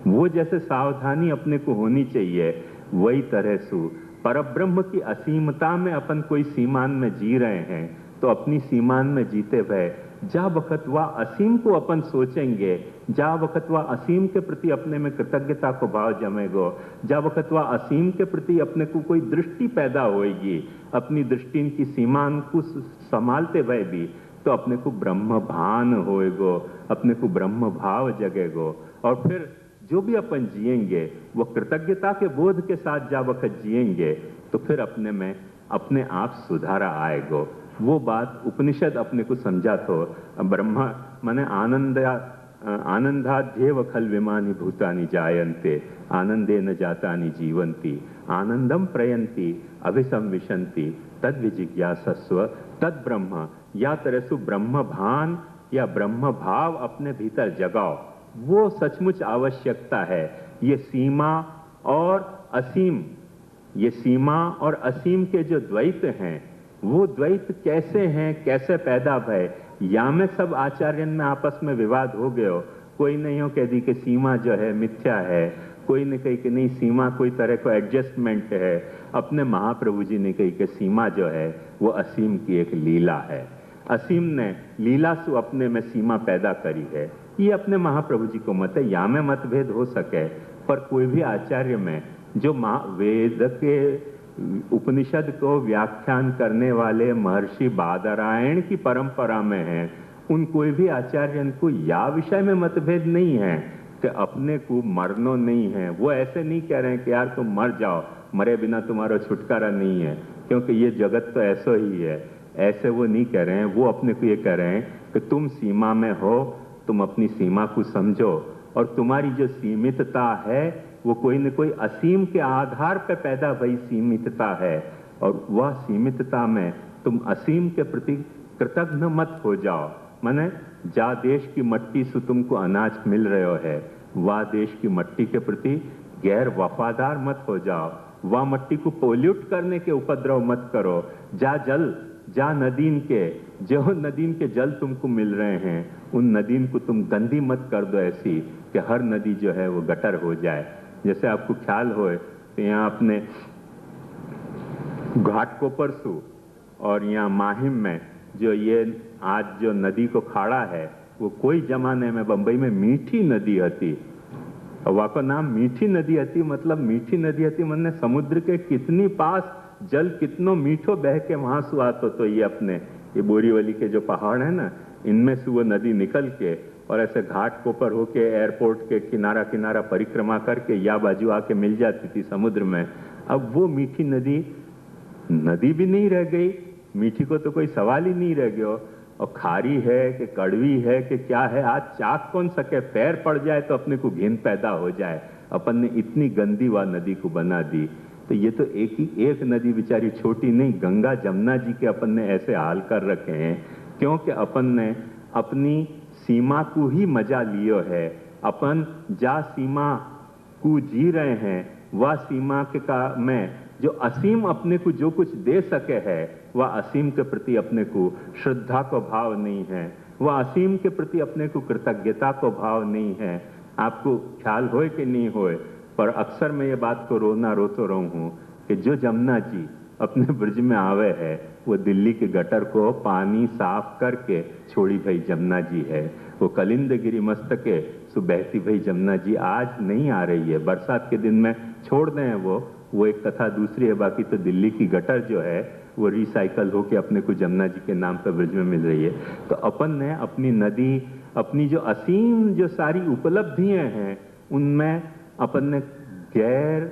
वो जैसे सावधानी अपने को होनी चाहिए, वही तरह से परब्रह्म की असीमता में अपन कोई सीमान में जी रहे हैं, तो अपनी सीमान में जीते हुए जा वक्त वह असीम को अपन सोचेंगे, जा वक्त वह असीम के प्रति अपने में कृतज्ञता को भाव जमेगो, जा वक्त वह असीम के प्रति अपने को कोई दृष्टि पैदा होएगी, अपनी दृष्टि की सीमान को संभालते हुए भी, तो अपने को ब्रह्म भान होएगो, अपने को ब्रह्म भाव जगेगो। और फिर जो भी अपन जिएंगे वो कृतज्ञता के बोध के साथ जा वक्त जिएंगे, तो फिर अपने में अपने आप सुधारा आएगो। वो बात उपनिषद अपने को समझा तो ब्रह्मा माने आनंदाध्येव खल विमानि भूतानि जायन्ते आनंदे न जातानि जीवन्ति आनंदम प्रयन्ति अभिसंविशन्ति तद विजिज्ञासस्व तद ब्रह्म। या तरह से ब्रह्म भान या ब्रह्म भाव अपने भीतर जगाओ, वो सचमुच आवश्यकता है। ये सीमा और असीम, ये सीमा और असीम के जो द्वैत हैं, वो द्वैत कैसे हैं, कैसे पैदा भय। या में सब आचार्य में आपस में विवाद हो गयो, कोई नहीं हो कह दी कि सीमा जो है मिथ्या है, कोई ने कही कि नहीं सीमा कोई तरह को एडजस्टमेंट है। अपने महाप्रभु जी ने कही कि सीमा जो है वो असीम की एक लीला है, असीम ने लीला से अपने में सीमा पैदा करी है। ये अपने महाप्रभु जी को मत है। या में मतभेद हो सके, पर कोई भी आचार्य में जो वेद के उपनिषद को व्याख्यान करने वाले महर्षि बादरायण की परंपरा में हैं, उन कोई भी आचार्य को या विषय में मतभेद नहीं है कि अपने को मरनो नहीं है। वो ऐसे नहीं कह रहे हैं कि यार तुम मर जाओ, मरे बिना तुम्हारा छुटकारा नहीं है, क्योंकि ये जगत तो ऐसा ही है। ऐसे वो नहीं कह रहे हैं। वो अपने को ये कह रहे हैं कि तुम सीमा में हो, तुम अपनी सीमा को समझो, और तुम्हारी जो सीमितता है वो कोई न कोई असीम के आधार पर पैदा हुई सीमितता है, और वह सीमितता में तुम असीम के प्रति कृतज्ञ मत हो जाओ। माने जा देश की मट्टी से तुमको अनाज मिल रहे है, वह देश की मट्टी के प्रति गैर वफादार मत हो जाओ, वह मट्टी को पोल्यूट करने के उपद्रव मत करो। जा नदीन के जो नदीन के जल तुमको मिल रहे हैं, उन नदीन को तुम गंदी मत कर दो ऐसी कि हर नदी जो है वो गटर हो जाए। जैसे आपको ख्याल हो तो यहाँ अपने घाटकोपर सु और यहाँ माहिम में जो ये आज जो नदी को खाड़ा है, वो कोई जमाने में बंबई में मीठी नदी हती, और वहाँ का नाम मीठी नदी हती। मतलब मीठी नदी हती मैंने समुद्र के कितनी पास जल कितनो मीठो बह के वहां सु आतो, तो ये अपने ये बोरीवली के जो पहाड़ है ना, इनमें से वो नदी निकल के और ऐसे घाट कोपर होके एयरपोर्ट के किनारा किनारा परिक्रमा करके या बाजू आके मिल जाती थी समुद्र में। अब वो मीठी नदी नदी भी नहीं रह गई, मीठी को तो कोई सवाल ही नहीं रह गया। और खारी है कि कड़वी है कि क्या है, आज चाक कौन सके, पैर पड़ जाए तो अपने को घिन पैदा हो जाए। अपन ने इतनी गंदी वा नदी को बना दी। तो ये तो एक नदी बेचारी छोटी नहीं, गंगा जमुना जी के अपन ने ऐसे हाल कर रखे हैं, क्योंकि अपन ने अपनी सीमा को ही मजा लियो है। अपन जा सीमा को जी रहे हैं, वह सीमा के का में जो असीम अपने को जो कुछ दे सके है, वह असीम के प्रति अपने को श्रद्धा को भाव नहीं है, वह असीम के प्रति अपने को कृतज्ञता को भाव नहीं है। आपको ख्याल होए कि नहीं होए, पर अक्सर मैं ये बात को रोतो रहूं हूं कि जो जमुना जी अपने ब्रिज में आवे है, वो दिल्ली के गटर को पानी साफ करके छोड़ी भाई जमुना जी है। वो कलिंद गिरी मस्तके सु बहती भाई जमुना जी आज नहीं आ रही है। बरसात के दिन में छोड़ दें वो एक कथा दूसरी है, बाकी तो दिल्ली की गटर जो है वो रिसाइकल होके अपने को जमुना जी के नाम पर ब्रिज में मिल रही है। तो अपन ने अपनी नदी, अपनी जो असीम जो सारी उपलब्धियां हैं, उनमें अपन ने गैर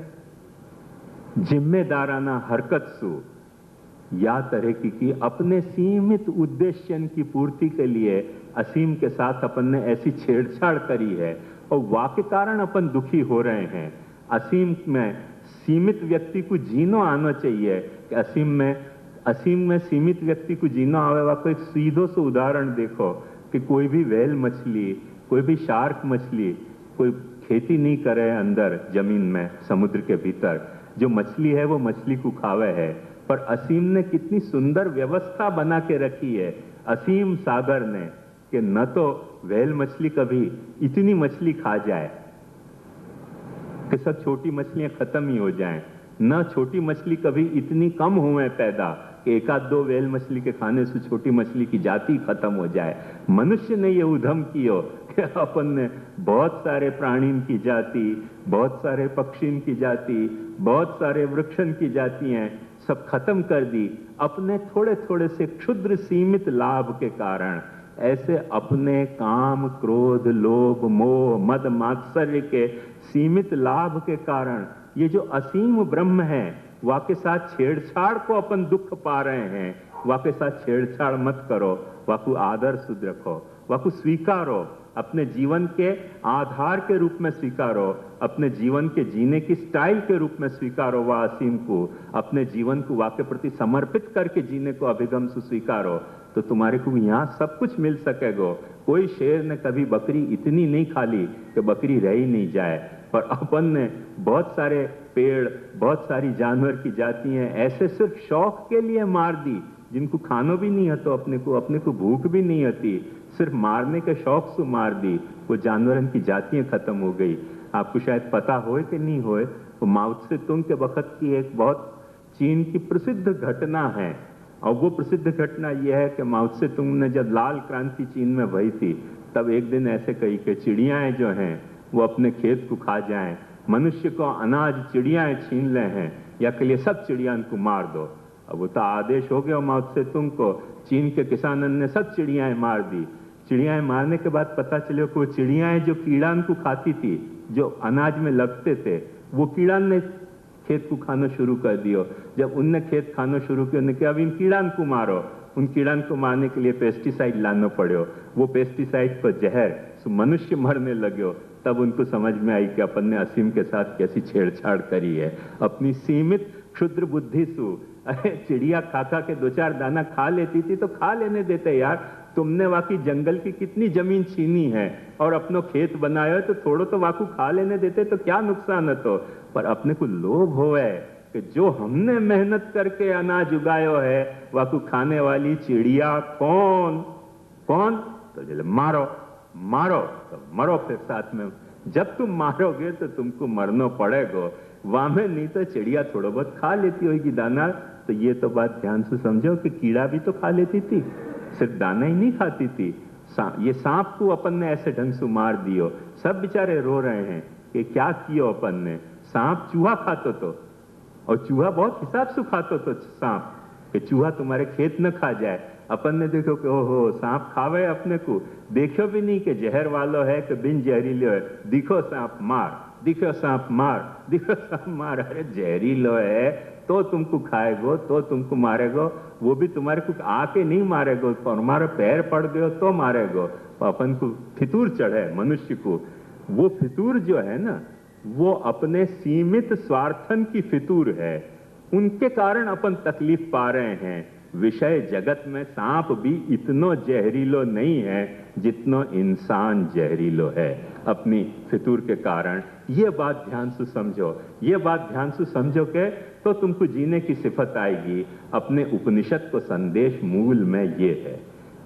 जिम्मेदाराना हरकत सु या तरह की अपने सीमित उद्देश्य की पूर्ति के लिए असीम के साथ अपन ने ऐसी छेड़छाड़ करी है, और वाके कारण अपन दुखी हो रहे हैं। असीम में सीमित व्यक्ति को जीनो आना चाहिए कि असीम में सीमित व्यक्ति को जीना आवे। वाको एक सीधो से उदाहरण देखो कि कोई भी व्हेल मछली, कोई भी शार्क मछली, कोई खेती नहीं करे अंदर जमीन में समुद्र के भीतर, जो मछली है वो मछली को खावे है। पर असीम ने कितनी सुंदर व्यवस्था बना के रखी है, असीम सागर ने, कि न तो व्हेल मछली कभी इतनी मछली खा जाए कि सब छोटी मछलियां खत्म ही हो जाएं, न छोटी मछली कभी इतनी कम हुए पैदा कि एक आध दो व्हेल मछली के खाने से छोटी मछली की जाति खत्म हो जाए। मनुष्य ने ये उधम कियो कि अपन ने बहुत सारे प्राणीन की जाति, बहुत सारे पक्षीन की जाति, बहुत सारे वृक्षन की जातियां सब खत्म कर दी अपने थोड़े थोड़े से क्षुद्र सीमित लाभ के कारण। ऐसे अपने काम, क्रोध, लोभ, मोह, मद, मात्सर्य के सीमित लाभ के कारण ये जो असीम ब्रह्म है, वाके साथ छेड़छाड़ को अपन दुख पा रहे हैं। वाके साथ छेड़छाड़ मत करो, वाकु आदर सुध रखो, वाकु स्वीकारो, अपने जीवन के आधार के रूप में स्वीकारो, अपने जीवन के जीने की स्टाइल के रूप में स्वीकारो वह असीम को, अपने जीवन को वाके प्रति समर्पित करके जीने को अभिगम से स्वीकारो, तो तुम्हारे को यहाँ सब कुछ मिल सकेगा। कोई शेर ने कभी बकरी इतनी नहीं खा ली कि बकरी रह ही नहीं जाए, पर अपन ने बहुत सारे पेड़, बहुत सारी जानवर की जातियां ऐसे सिर्फ शौक के लिए मार दी, जिनको खानो भी नहीं हतो, अपने को भूख भी नहीं आती, सिर्फ मारने के शौक से मार दी। वो जानवरों की जातियां खत्म हो गई। आपको शायद पता होए कि नहीं होए, वो माओ त्से तुंग के वक्त की एक बहुत चीन की प्रसिद्ध घटना है। और वो प्रसिद्ध घटना यह है कि माओ त्से तुंग ने जब लाल क्रांति चीन में भई थी, तब एक दिन ऐसे कही कि चिड़ियाएं जो हैं वो अपने खेत को खा जाएं, मनुष्य को अनाज चिड़ियाएं छीन ले हैं, या के लिए सब चिड़ियां को मार दो। अब वो तो आदेश हो गया माओ त्से तुंग को, चीन के किसानों ने सब चिड़ियाएं मार दी। चिड़ियाएं मारने के बाद पता चले कि वो चिड़ियाएं जो कीड़ान को खाती थी, जो अनाज में लगते थे, वो कीड़ान ने खेत को खाना शुरू कर दियो। जब उनने खेत खाना शुरू किया, उन्होंने कहा अब इन कीड़ान को मारो। उन कीड़ान को मारने के लिए पेस्टिसाइड लाना पड़ो। वो पेस्टिसाइड पर जहर सो मनुष्य मरने लगे। तब उनको समझ में आई कि अपन ने असीम के साथ कैसी छेड़छाड़ करी है अपनी सीमित क्षुद्र बुद्धि सु। अरे चिड़िया खा के दो चार दाना खा लेती थी तो खा लेने देते यार, तुमने वाकई जंगल की कितनी जमीन छीनी है और अपनो खेत बनाया तो थोड़ो तो वाकू खा लेने देते तो क्या नुकसान है। तो पर अपने को लोभ होवे कि जो हमने मेहनत करके अनाज उगायो है वाकू खाने वाली चिड़िया कौन तो चले मारो तो मरो फिर साथ में। जब तुम मारोगे तो तुमको मरना पड़ेगा, वामे नहीं तो चिड़िया थोड़ा बहुत खा लेती होगी दाना। तो ये तो बात ध्यान से समझो कि कीड़ा भी तो खा लेती थी, सिर्फ दाना ही नहीं खाती थी। ये सांप को अपन ने ऐसे ढंग से मार दियो, सब बेचारे रो रहे हैं कि क्या कियो अपन ने। सांप चूहा खातो तो और चूहा बहुत हिसाब से खाता तो सांप, कि चूहा तुम्हारे खेत न खा जाए। अपन ने देखो कि ओहो सांप खावे अपने को, देखो भी नहीं कि जहर वालो है कि बिन जहरीलो है। दिखो सांप मार, दिखो सांप मार, दिखो सांप मार। अरे जहरीलो है तो तुमको खाएगो, तो तुमको मारेगो, वो भी तुम्हारे को आके नहीं मारेगो, पर हमारा पैर पड़ गयो तो मारेगो। अपन को फितूर चढ़े मनुष्य को, वो फितूर जो है ना, वो अपने सीमित स्वार्थन की फितूर है, उनके कारण अपन तकलीफ पा रहे हैं। विषय जगत में सांप भी इतनो जहरीलो नहीं है जितनो इंसान जहरीलो है अपनी फितूर के कारण। ये बात ध्यान से समझो, ये बात ध्यान से समझो के तो तुमको जीने की सिफत आएगी। अपने उपनिषद को संदेश मूल में ये है,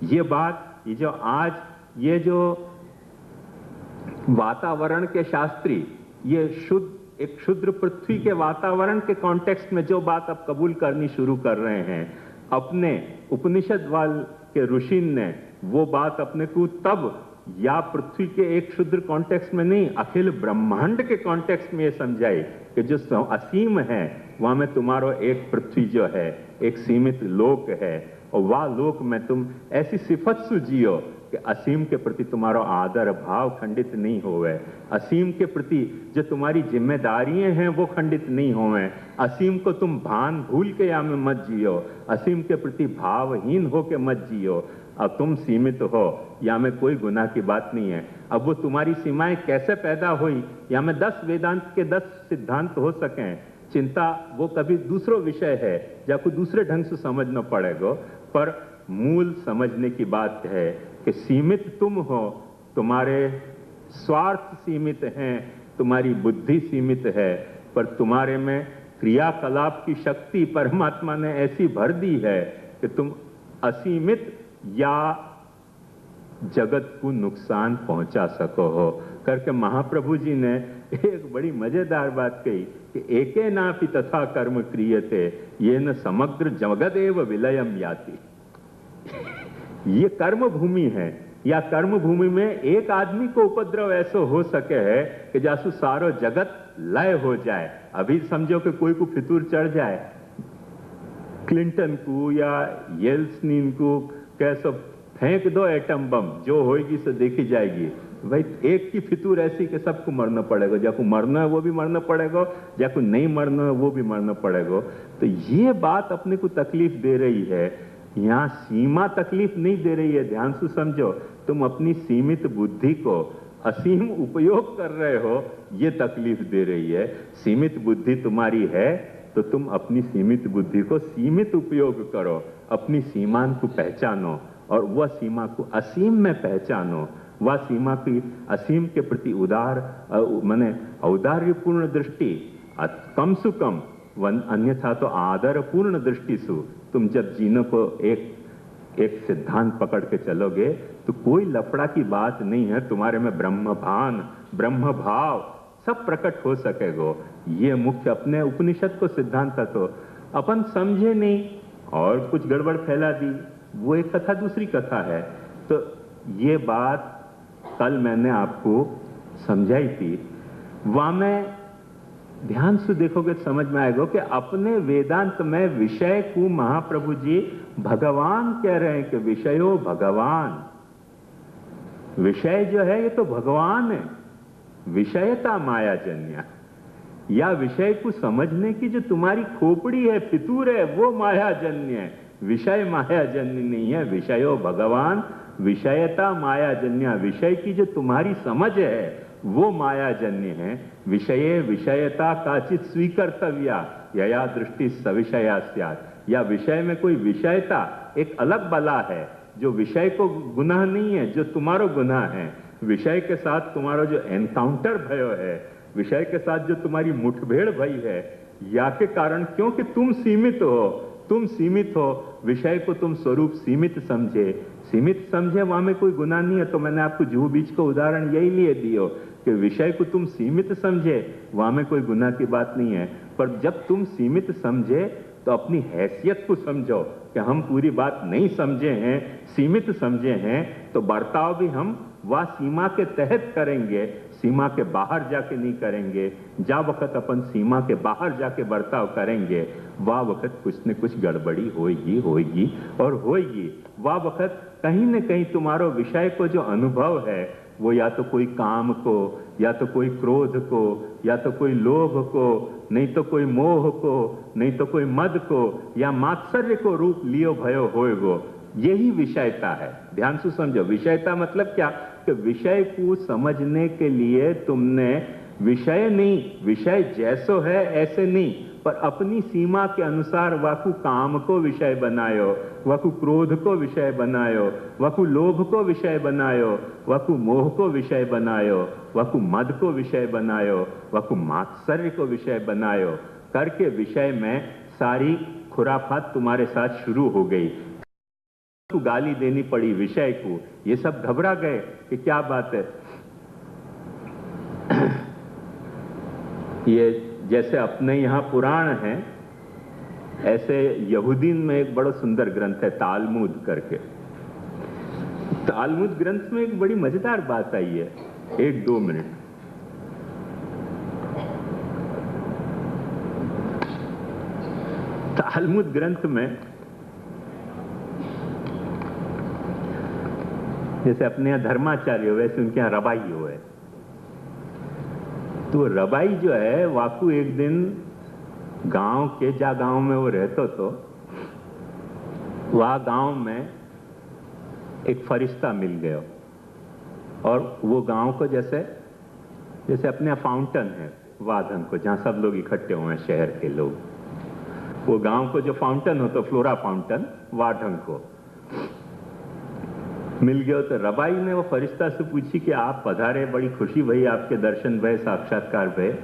ये बात, ये जो आज ये जो वातावरण के शास्त्री ये एक क्षुद्र पृथ्वी के वातावरण के कॉन्टेक्स्ट में जो बात अब कबूल करनी शुरू कर रहे हैं, अपने उपनिषद वाल के ऋषि ने वो बात अपने को तब या पृथ्वी के एक क्षुद्र कॉन्टेक्स्ट में नहीं, अखिल ब्रह्मांड के कॉन्टेक्स्ट में ये समझाई कि जो असीम है वहां में तुम्हारो एक पृथ्वी जो है एक सीमित लोक है, और वह लोक में तुम ऐसी सिफत से जियो कि असीम के प्रति तुम्हारा आदर भाव खंडित नहीं होवे, असीम के प्रति जो तुम्हारी जिम्मेदारियां हैं वो खंडित नहीं होवे, असीम को तुम भान भूल के या में मत जियो, असीम के प्रति भावहीन हो के मत जियो। अब तुम सीमित हो या में कोई गुनाह की बात नहीं है। अब वो तुम्हारी सीमाएं कैसे पैदा हुई, या में 10 वेदांत के 10 सिद्धांत हो सकें, चिंता वो कभी दूसरो विषय है, जाको दूसरे ढंग से समझना पड़ेगा। पर मूल समझने की बात है कि सीमित तुम हो, तुम्हारे स्वार्थ सीमित हैं, तुम्हारी बुद्धि सीमित है, पर तुम्हारे में क्रियाकलाप की शक्ति परमात्मा ने ऐसी भर दी है कि तुम असीमित या जगत को नुकसान पहुंचा सको हो करके महाप्रभु जी ने एक बड़ी मजेदार बात कही कि एके नापि तथा कर्म क्रियते ये न समग्र जगदेव विलयम याति। ये कर्म भूमि है, या कर्म भूमि में एक आदमी को उपद्रव ऐसा हो सके है कि जासु सारो जगत लय हो जाए। अभी समझो कि कोई को फितूर चढ़ जाए, क्लिंटन को या येल्सिन को कैसे फेंक दो एटम बम, जो होगी सो देखी जाएगी। भाई एक की फितूर ऐसी कि सबको मरना पड़ेगा, जाको मरना है वो भी मरना पड़ेगा, जाको नहीं मरना है वो भी मरना पड़ेगा। तो ये बात अपने को तकलीफ दे रही है, यहाँ सीमा तकलीफ नहीं दे रही है। ध्यान से समझो, तुम अपनी सीमित बुद्धि को असीम उपयोग कर रहे हो, ये तकलीफ दे रही है। सीमित बुद्धि तुम्हारी है तो तुम अपनी सीमित बुद्धि को सीमित उपयोग करो, अपनी सीमा को पहचानो और वह सीमा को असीम में पहचानो। वह सीमा की असीम के प्रति माने औदार्यपूर्ण दृष्टि, कम से कम अन्यथा तो आदरपूर्ण दृष्टि से तुम जब जीने को एक सिद्धांत पकड़ के चलोगे तो कोई लफड़ा की बात नहीं है, तुम्हारे में ब्रह्म भान ब्रह्म भाव सब प्रकट हो सकेगो। ये मुख्य अपने उपनिषद को सिद्धांत था, तो अपन समझे नहीं और कुछ गड़बड़ फैला दी, वो एक कथा दूसरी कथा है। तो ये बात कल मैंने आपको समझाई थी, वहां में ध्यान से देखोगे तो समझ में आएगा कि अपने वेदांत में विषय को महाप्रभु जी भगवान कह रहे हैं कि विषयो भगवान। विषय जो है ये तो भगवान है, विषयता मायाजन्य, या विषय को समझने की जो तुम्हारी खोपड़ी है, फितूर है, वो मायाजन्य है। विषय मायाजन्य नहीं है, विषयो भगवान, विषयता मायाजन्य। विषय की जो तुम्हारी समझ है वो मायाजन्य है। विषये विषयता काचित स्वीकर्तव्या यया दृष्टि सविषया स्यात्। या विषय में कोई विषयता एक अलग बला है, जो विषय को गुनाह नहीं है, जो तुम्हारो गुनाह है। विषय के साथ तुम्हारा जो एनकाउंटर भयो है, विषय के साथ जो तुम्हारी मुठभेड़ भई है, या के कारण क्योंकि तुम सीमित हो, तुम सीमित हो, विषय को तुम स्वरूप सीमित समझे, सीमित समझे, वहां में कोई गुनाह नहीं है। तो मैंने आपको जुहू बीच का उदाहरण यही लिए दियो कि विषय को तुम सीमित समझे, वहां में कोई गुनाह की बात नहीं है। पर जब तुम सीमित समझे तो अपनी हैसियत को समझो कि हम पूरी बात नहीं समझे हैं, सीमित समझे हैं, तो बर्ताव भी हम वह सीमा के तहत करेंगे, सीमा के बाहर जाके नहीं करेंगे। जा वक्त अपन सीमा के बाहर जाके बर्ताव करेंगे, वह वक्त कुछ न कुछ गड़बड़ी होगी और होगी। वह वक्त कहीं न कहीं तुम्हारो विषय को जो अनुभव है वो या तो कोई काम को, या तो कोई क्रोध को, या तो कोई लोभ को, नहीं तो कोई मोह को, नहीं तो कोई मद को, या मात्सर्य को रूप लियो भयो होएगो। यही विषयता है। ध्यान से समझो, विषयता मतलब क्या कि विषय को समझने के लिए तुमने विषय नहीं, विषय जैसो है ऐसे नहीं, पर अपनी सीमा के अनुसार वाकु काम को विषय बनायो, वाकु क्रोध को विषय बनायो, वाकु लोभ को विषय बनायो, वाकु मोह को विषय बनायो, वाकु मद को विषय बनायो, वाकु मात्सर्य को विषय बनायो। करके विषय में सारी खुराफात तुम्हारे साथ शुरू हो गई। को गाली देनी पड़ी विषय को, ये सब घबरा गए कि क्या बात है। ये जैसे अपने यहाँ पुराण हैं, ऐसे यहूदीन में एक बड़ा सुंदर ग्रंथ है तालमुद करके। तालमुद ग्रंथ में एक बड़ी मजेदार बात आई है, 1-2 मिनट। तालमुद ग्रंथ में जैसे अपने यहाँ धर्माचार्य हो वैसे उनके यहाँ रबाई हो है। तो रबाई जो है वाकू एक दिन गांव के, जा गांव में वो रहते तो वह गांव में एक फरिश्ता मिल गया और वो गांव को जैसे जैसे अपने यहाँ फाउंटेन है वाधन को, जहां सब लोग इकट्ठे हुए हैं शहर के लोग, वो गांव को जो फाउंटेन हो तो फ्लोरा फाउंटेन वाधन को मिल गया। तो रबाई ने वो फरिश्ता से पूछी कि आप पधारे, बड़ी खुशी भई, आपके दर्शन भय, साक्षात्कार भय।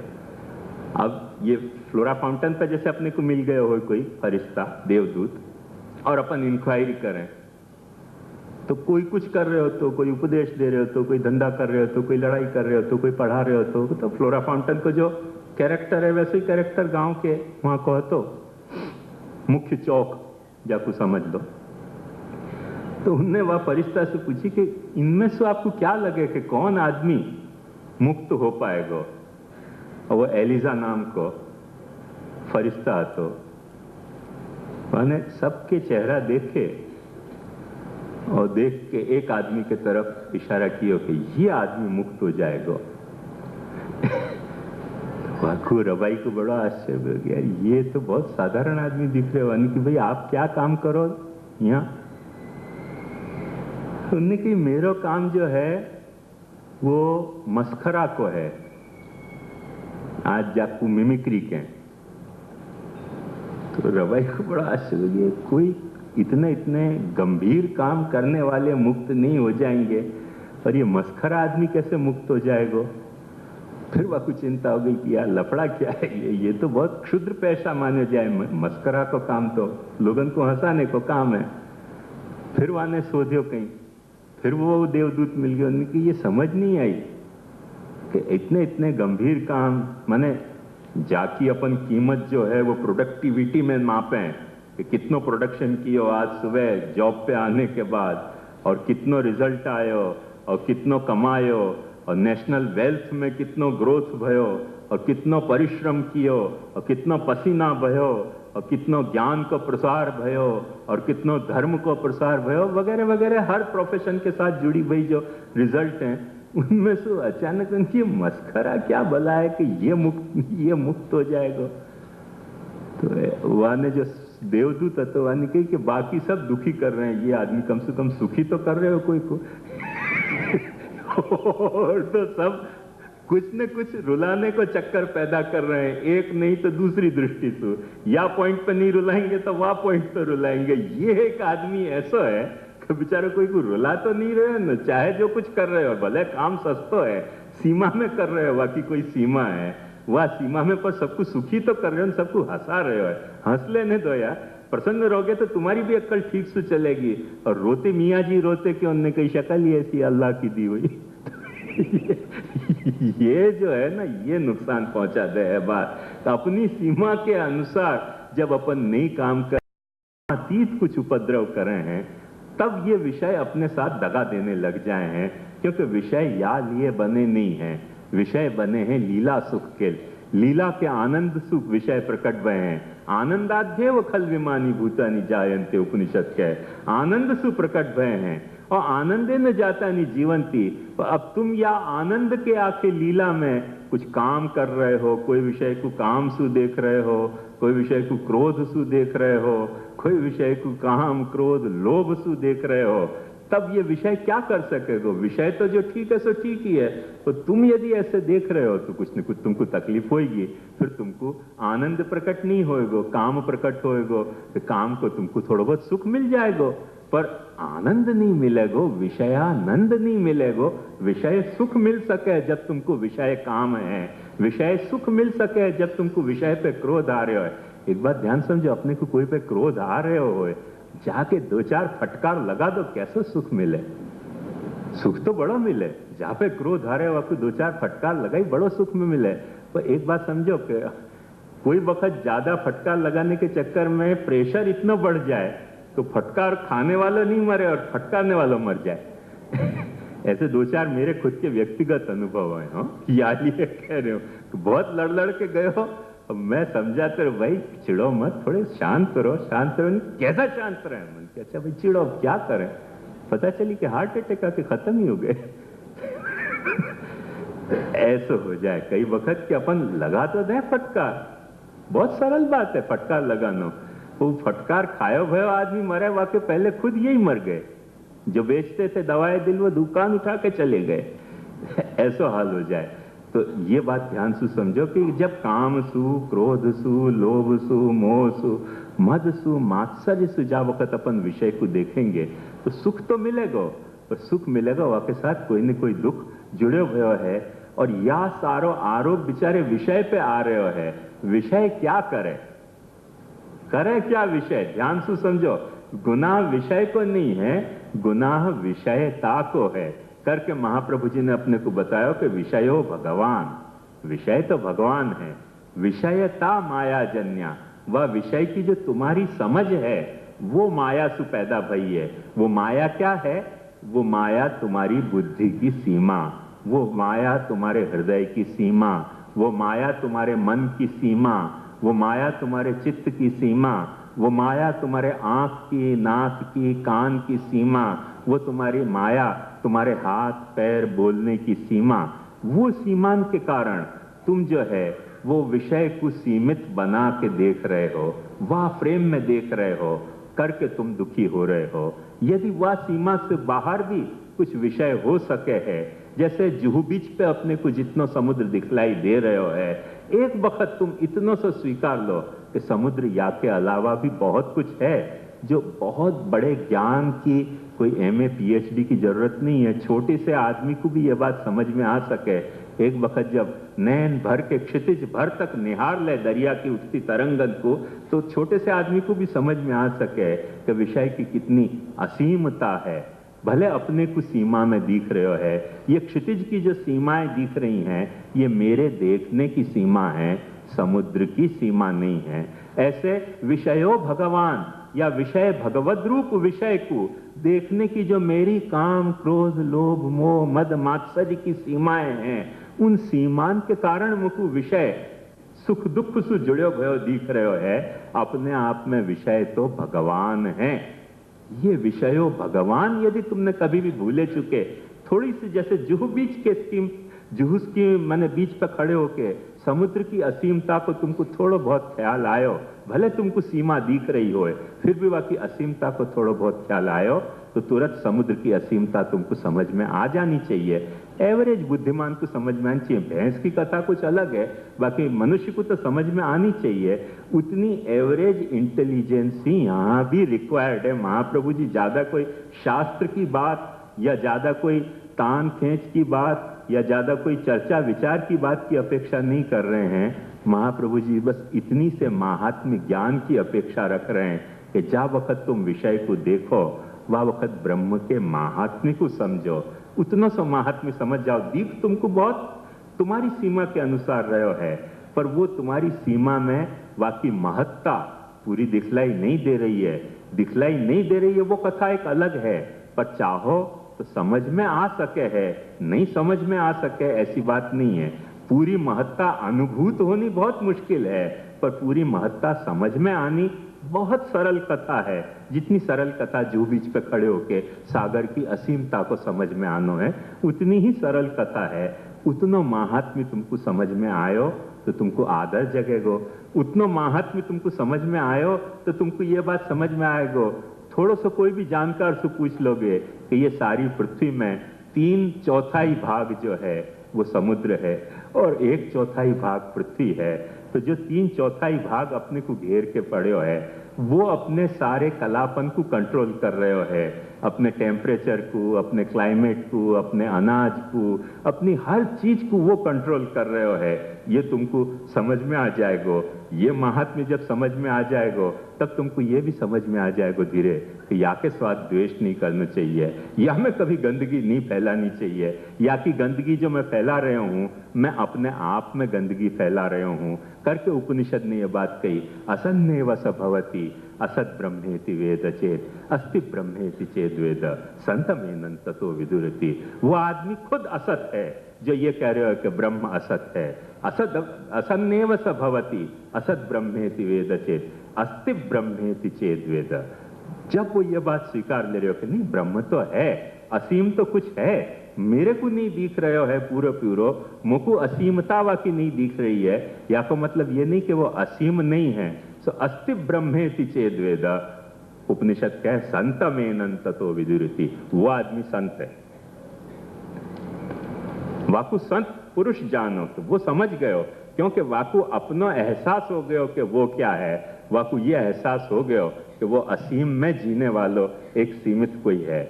अब ये फ्लोरा फाउंटेन पर जैसे अपने को मिल गया हो कोई फरिश्ता देवदूत और अपन इंक्वायरी करें, तो कोई कुछ कर रहे हो तो, कोई उपदेश दे रहे हो तो, कोई धंधा कर रहे हो तो, कोई लड़ाई कर रहे हो तो, कोई पढ़ा रहे हो तो फ्लोरा फाउंटेन को जो कैरेक्टर है वैसे ही कैरेक्टर गांव के वहां कहो तो मुख्य चौक जाको समझ लो। तो उनने वह फरिश्ता से पूछी कि इनमें से आपको क्या लगे कि कौन आदमी मुक्त हो पाएगा। और वो एलिजा नाम को फरिश्ता तो मैंने सबके चेहरा देखे और देख के एक आदमी के तरफ इशारा किया कि ये आदमी मुक्त हो जाएगा। वाकू रबाई को बड़ा आश्चर्य हो गया, ये तो बहुत साधारण आदमी दिख रहे हो कि भाई आप क्या काम करो यहाँ। उन्होंने कि मेरा काम जो है वो मस्खरा को है, आज जाकू मिमिक्री के। तो रबाई को बड़ा आश्चर्य हो गया, कोई इतने इतने गंभीर काम करने वाले मुक्त नहीं हो जाएंगे और ये मस्खरा आदमी कैसे मुक्त हो जाएगा। फिर वह कुछ चिंता हो गई कि यार लफड़ा क्या है, ये तो बहुत क्षुद्र पैसा माने जाए, मस्करा को काम तो लोगन को हंसाने को काम है। फिर वहां ने सोधियो कहीं, फिर वो देवदूत मिल गया, उनकी ये समझ नहीं आई कि इतने इतने गंभीर काम, माने जाकी अपन कीमत जो है वो प्रोडक्टिविटी में मापें कि कितनो प्रोडक्शन कियो आज सुबह जॉब पे आने के बाद, और कितनो रिजल्ट आयो, और कितनो कमायो, और नेशनल वेल्थ में कितनो ग्रोथ भयो, और कितनो परिश्रम कियो, और कितनो पसीना बहो, और कितनो ज्ञान को प्रसार भयो, और कितनो धर्म को प्रसार भयो, वगैरह वगैरह हर प्रोफेशन के साथ जुड़ी हुई जो रिजल्ट हैं, उनमें से अचानक उनकी मस्खरा क्या भला है कि ये मुक्त हो जाएगा। तो वह ने जो देवदूत तो वह ने कही कि बाकी सब दुखी कर रहे हैं, ये आदमी कम से कम सुखी तो कर रहे हो कोई को। और तो सब कुछ न कुछ रुलाने को चक्कर पैदा कर रहे हैं, एक नहीं तो दूसरी दृष्टि से, या पॉइंट पे नहीं रुलाएंगे तो वह पॉइंट पे रुलाएंगे। ये एक आदमी ऐसा है कि बेचारा कोई को रुला तो नहीं रहे न, चाहे जो कुछ कर रहे हो, भले काम सस्ता है, सीमा में कर रहे हो, बाकी कोई सीमा है, वह सीमा में पर सबको सुखी तो कर रहे हो, सबको हंसा रहे हो। हंस लेने दो यार, प्रसन्न रहोगे तो तुम्हारी भी अक्ल ठीक से चलेगी। और रोते मियाँ जी रोते कि उनने कही शक्ल ही ऐसी अल्लाह की दी हुई। ये जो है ना, ये नुकसान पहुंचा दे है बात। तो अपनी सीमा के अनुसार जब अपन नहीं काम कर अतीत कुछ उपद्रव कर रहे हैं, तब ये विषय अपने साथ दगा देने लग जाए हैं, क्योंकि विषय या लिए बने नहीं हैं, विषय बने हैं लीला सुख के। लीला के आनंद सुख विषय प्रकट भय हैं। आनंदाध्येव खल विमानी भूतानि जायन्ते, उपनिषद के आनंद सु प्रकट भय हैं और आनंदे न जाता नहीं जीवंती। अब तुम या आनंद के आके लीला में कुछ काम कर रहे हो, कोई विषय को काम सु देख रहे हो, कोई विषय को क्रोध सु देख रहे हो, कोई विषय को काम क्रोध लोभ सु देख रहे हो, तब ये विषय क्या कर सकेगा? विषय तो जो ठीक है सो ठीक ही है, तो तुम यदि ऐसे देख रहे हो तो कुछ न कुछ तुमको तकलीफ होगी, फिर तुमको आनंद प्रकट नहीं होएगा, काम प्रकट होएगा, तो काम को तुमको थोड़ा बहुत सुख मिल जाएगा, पर आनंद नहीं मिलेगा, विषयानंद नहीं मिलेगा। विषय सुख मिल सके जब तुमको विषय काम है, विषय सुख मिल सके जब तुमको विषय पे क्रोध आ रहे हो। एक बात ध्यान समझो, अपने को कोई पे क्रोध आ रहे हो, जाके दो चार फटकार लगा दो, कैसे सुख मिले? सुख तो बड़ा मिले। जहां पे क्रोध आ रहे हो आपको दो चार फटकार लगाई, बड़ो सुख में मिले। तो एक बात समझो कि कोई वक्त ज्यादा फटकार लगाने के चक्कर में प्रेशर इतना बढ़ जाए तो फटकार खाने वाला नहीं मरे और फटकारने वाला मर जाए। ऐसे दो चार मेरे खुद के व्यक्तिगत अनुभव है। याद ये कह रहे हो तो बहुत लड़ लड़ के गए हो, मैं समझाते रहो भाई चिड़ो मत, थोड़े शांत रहो, शांत रहो। कैसा शांत रहे? मन के अच्छा भाई चिड़ो, क्या करें? पता चली कि हार्ट अटैक आके खत्म ही हो गए। ऐसा हो जाए कई वक्त कि अपन लगा तो दें फटकार, बहुत सरल बात है फटकार लगाना। वो फटकार खायो भयो आदमी मरे, वाके पहले खुद यही मर गए। जो बेचते थे दवाई दिल, वो दुकान उठा के चले गए। ऐसा हाल हो जाए तो ये बात ध्यान से समझो कि जब काम सु, क्रोध सु, लोभ सु, मोह सु, मद सु, मात्सर्य सु जा वक्त अपन विषय को देखेंगे तो सुख तो मिलेगा, पर सुख मिलेगा वाके साथ कोई न कोई दुख जुड़े हुए है। और या सारो आरोप बेचारे विषय पे आ रहे है। विषय क्या करे? करे क्या विषय? ध्यान से समझो, गुनाह विषय को नहीं है, गुनाह विषयता को है। करके महाप्रभु जी ने अपने को बताया कि विषयो भगवान, विषय तो भगवान है, विषयता माया जन्या, वह विषय की जो तुम्हारी समझ है वो माया से पैदा भई है। वो माया क्या है? वो माया तुम्हारी बुद्धि की सीमा, वो माया तुम्हारे हृदय की सीमा, वो माया तुम्हारे मन की सीमा, वो माया तुम्हारे चित्त की सीमा, वो माया तुम्हारे आंख की, नाक की, कान की सीमा, वो तुम्हारी माया तुम्हारे हाथ पैर बोलने की सीमा। वो सीमान के कारण तुम जो है वो विषय को सीमित बना के देख रहे हो, वह फ्रेम में देख रहे हो, करके तुम दुखी हो रहे हो। यदि वह सीमा से बाहर भी कुछ विषय हो सके है, जैसे जुहू बीच पे अपने को जितना समुद्र दिखलाई दे रहे हो है, एक वक्त तुम इतना से स्वीकार लो कि समुद्र या के अलावा भी बहुत कुछ है, जो बहुत बड़े ज्ञान की कोई MA PhD की जरूरत नहीं है, छोटे से आदमी को भी यह बात समझ में आ सके। एक वक्त जब नैन भर के क्षितिज भर तक निहार ले दरिया की उठती तरंगन को, तो छोटे से आदमी को भी समझ में आ सके कि विषय की कितनी असीमता है। भले अपने को सीमा में दिख रहे हो है, ये क्षितिज की जो सीमाएं दिख रही हैं, ये मेरे देखने की सीमा है, समुद्र की सीमा नहीं है। ऐसे विषयो भगवान या विषय भगवद रूप विषय को देखने की जो मेरी काम क्रोध लोभ मोह मद मात्सर्य की सीमाएं हैं, उन सीमान के कारण मुझको विषय सुख दुख से जुड़े भयो दिख रहे हो है। अपने आप में विषय तो भगवान है। ये विषयो भगवान यदि तुमने कभी भी भूले चुके, थोड़ी सी जैसे जुहू बीच के स्कीम, जुहू की मैंने बीच पर खड़े होके समुद्र की असीमता को तुमको थोड़ा बहुत ख्याल आयो, भले तुमको सीमा दिख रही हो, फिर भी बाकी असीमता को थोड़ा बहुत ख्याल आयो, तो तुरंत समुद्र की असीमता तुमको समझ में आ जानी चाहिए। एवरेज बुद्धिमान को समझ में आनी चाहिए। भैंस की कथा कुछ अलग है, बाकी मनुष्य को तो समझ में आनी चाहिए। उतनी एवरेज इंटेलिजेंसी यहाँ भी रिक्वायर्ड है। महाप्रभु जी ज्यादा कोई शास्त्र की बात या ज्यादा कोई तान खींच की बात या ज्यादा कोई चर्चा विचार की बात की अपेक्षा नहीं कर रहे हैं। महाप्रभु जी बस इतनी से महात्म्य ज्ञान की अपेक्षा रख रहे हैं कि जा वक्त तुम विषय को देखो, वह वक्त ब्रह्म के महात्म्य को समझो। उतना सा महात्म्य समझ जाओ। दीप तुमको बहुत तुम्हारी सीमा के अनुसार रहे है, पर वो तुम्हारी सीमा में वाकई महत्ता पूरी दिखलाई नहीं दे रही है, दिखलाई नहीं दे रही है, वो कथा एक अलग है, पर चाहो तो समझ में आ सके है, नहीं समझ में आ सके ऐसी बात नहीं है। पूरी महत्ता अनुभूत होनी बहुत मुश्किल है, पर पूरी महत्ता समझ में आनी बहुत सरल कथा है। जितनी सरल कथा जू बीच पे खड़े होके सागर की असीमता को समझ में आनो है, उतनी ही सरल कथा है। उतनो महात्म्य तुमको समझ में आयो तो तुमको आदर जगेगो, उतनो महात्म्य तुमको समझ में आयो तो तुमको ये बात समझ में आएगो। थोड़ा सा कोई भी जानकार से पूछ लोगे कि ये सारी पृथ्वी में 3/4 भाग जो है वो समुद्र है और 1/4 भाग पृथ्वी है, तो जो 3/4 भाग अपने को घेर के पड़े हो है, वो अपने सारे कलापन को कंट्रोल कर रहे हो है, अपने टेम्परेचर को, अपने क्लाइमेट को, अपने अनाज को, अपनी हर चीज को वो कंट्रोल कर रहे हो है। ये तुमको समझ में आ जाएगो। ये महात्म्य जब समझ में आ जाएगो तब तुमको ये भी समझ में आ जाएगो धीरे कि या के स्वाद द्वेष नहीं करना चाहिए, या में कभी गंदगी नहीं फैलानी चाहिए, या कि गंदगी जो मैं फैला रहा हूं मैं अपने आप में गंदगी फैला रहा हूं करके उपनिषद ने यह बात कही। असन्नेव स भवति असत ब्रह्मेति वेद चेत अस्ति ब्रह्मेति चेद वेद संतमेनं ततो विदुरति। वो आदमी खुद असत है जो ये कह रहे हो कि ब्रह्म असत है। असत असन्नेव स भवति असत ब्रह्मेति वेद चेत अस्ति ब्रह्मेति चेद वेद। जब वो ये बात स्वीकार ले रहे हो कि नहीं ब्रह्म तो है, असीम तो कुछ है, मेरे को नहीं दिख रहे हो है पूरो मुझको असीमता वाकी नहीं दिख रही है, या को मतलब ये नहीं कि वो असीम नहीं है। सो अस्ति ब्रह्मेति चेद वेद, उपनिषद कहे संतमेनं ततो विदुरति। वो आदमी संत है, वाकु संत पुरुष जानो, तो वो समझ गए हो क्योंकि वाकु अपना एहसास हो गयो कि वो क्या है। वाकु ये एहसास हो गयो कि वो असीम में जीने वालों एक सीमित कोई है,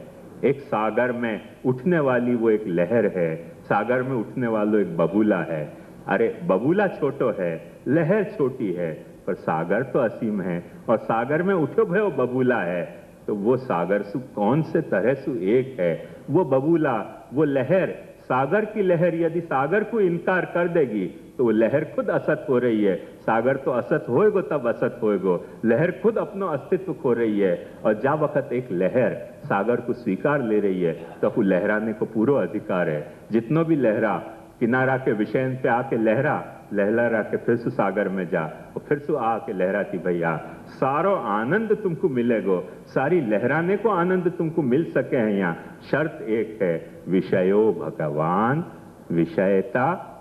एक सागर में उठने वाली वो एक लहर है, सागर में उठने वालों एक बबूला है। अरे बबूला छोटो है, लहर छोटी है, पर सागर तो असीम है, और सागर में उठो भयो बबूला है, तो वो सागर सु कौन से तरह सु एक है। वो बबूला, वो लहर, सागर की लहर यदि सागर को इनकार कर देगी तो वो लहर खुद असत हो रही है। सागर तो असत होएगो तब असत होएगो, लहर खुद अपना अस्तित्व खो रही है। और जा वक्त एक लहर सागर को स्वीकार ले रही है तो वो लहराने को पूरा अधिकार है। जितनो भी लहरा, किनारा के विषय पे आके लहरा के फिर से सागर में जा और फिर से आके लहराती भैया, सारो आनंद तुमको मिलेगो, सारी लहराने को आनंद तुमको मिल सके हैं। यहाँ शर्त एक है, विषयो भगवान विषयता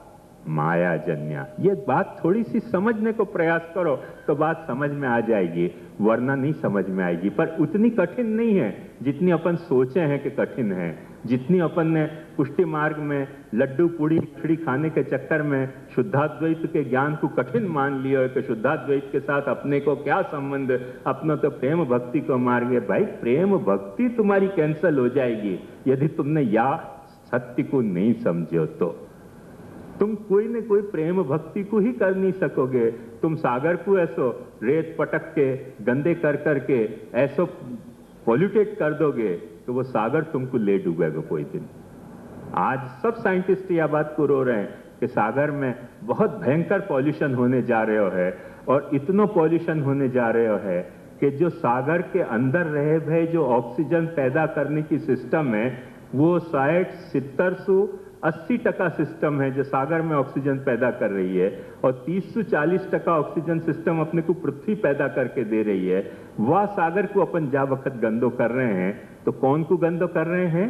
माया जन्या। ये बात थोड़ी सी समझने को प्रयास करो तो बात समझ में आ जाएगी, वरना नहीं समझ में आएगी। पर उतनी कठिन नहीं है जितनी अपन सोचे हैं कि कठिन है। जितनी अपन ने पुष्टि मार्ग में लड्डू पूड़ी खिचड़ी खाने के चक्कर में शुद्धाद्वैत के ज्ञान को कठिन मान लिया है कि शुद्धाद्वैत के साथ अपने को क्या संबंध, अपना तो प्रेम भक्ति को मार्ग है। भाई प्रेम भक्ति तुम्हारी कैंसल हो जाएगी यदि तुमने या सत्य को नहीं समझो तो। तुम कोई न कोई प्रेम भक्ति को ही कर नहीं सकोगे। तुम सागर को ऐसो रेत पटक के गंदे कर करके ऐसो पॉल्यूटेट कर दोगे तो वो सागर तुमको ले डूबेगा कोई दिन। आज सब साइंटिस्ट यह बात को रो रहे हैं कि सागर में बहुत भयंकर पॉल्यूशन होने जा रहे हो है, और इतना पॉल्यूशन होने जा रहे हो है कि जो सागर के अंदर रहे भय जो ऑक्सीजन पैदा करने की सिस्टम है वो शायद 70-80% सिस्टम है जो सागर में ऑक्सीजन पैदा कर रही है, और 30-40% ऑक्सीजन सिस्टम अपने को पृथ्वी पैदा करके दे रही है। वह सागर को अपन जा वक्त गंदो कर रहे हैं, तो कौन को गंदो कर रहे हैं?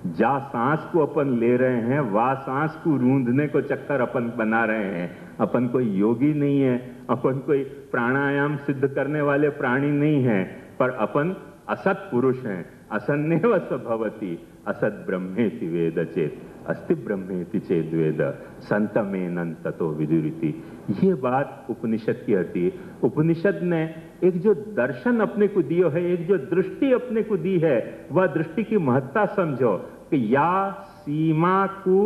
जा सांस को अपन ले रहे हैं, वह सांस को रूंधने को चक्कर अपन बना रहे हैं। अपन कोई योगी नहीं है, अपन कोई प्राणायाम सिद्ध करने वाले प्राणी नहीं है, पर अपन असत पुरुष हैं। असन्नेव स भवति असत ब्रह्मेति वेद चेत अस्ति ब्रह्मेति चेद वेद संतमेनं ततो विदुरति। ये बात उपनिषद की होती। उपनिषद ने एक जो दर्शन अपने को दियो है, एक जो दृष्टि अपने को दी है, वह दृष्टि की महत्ता समझो कि या सीमा को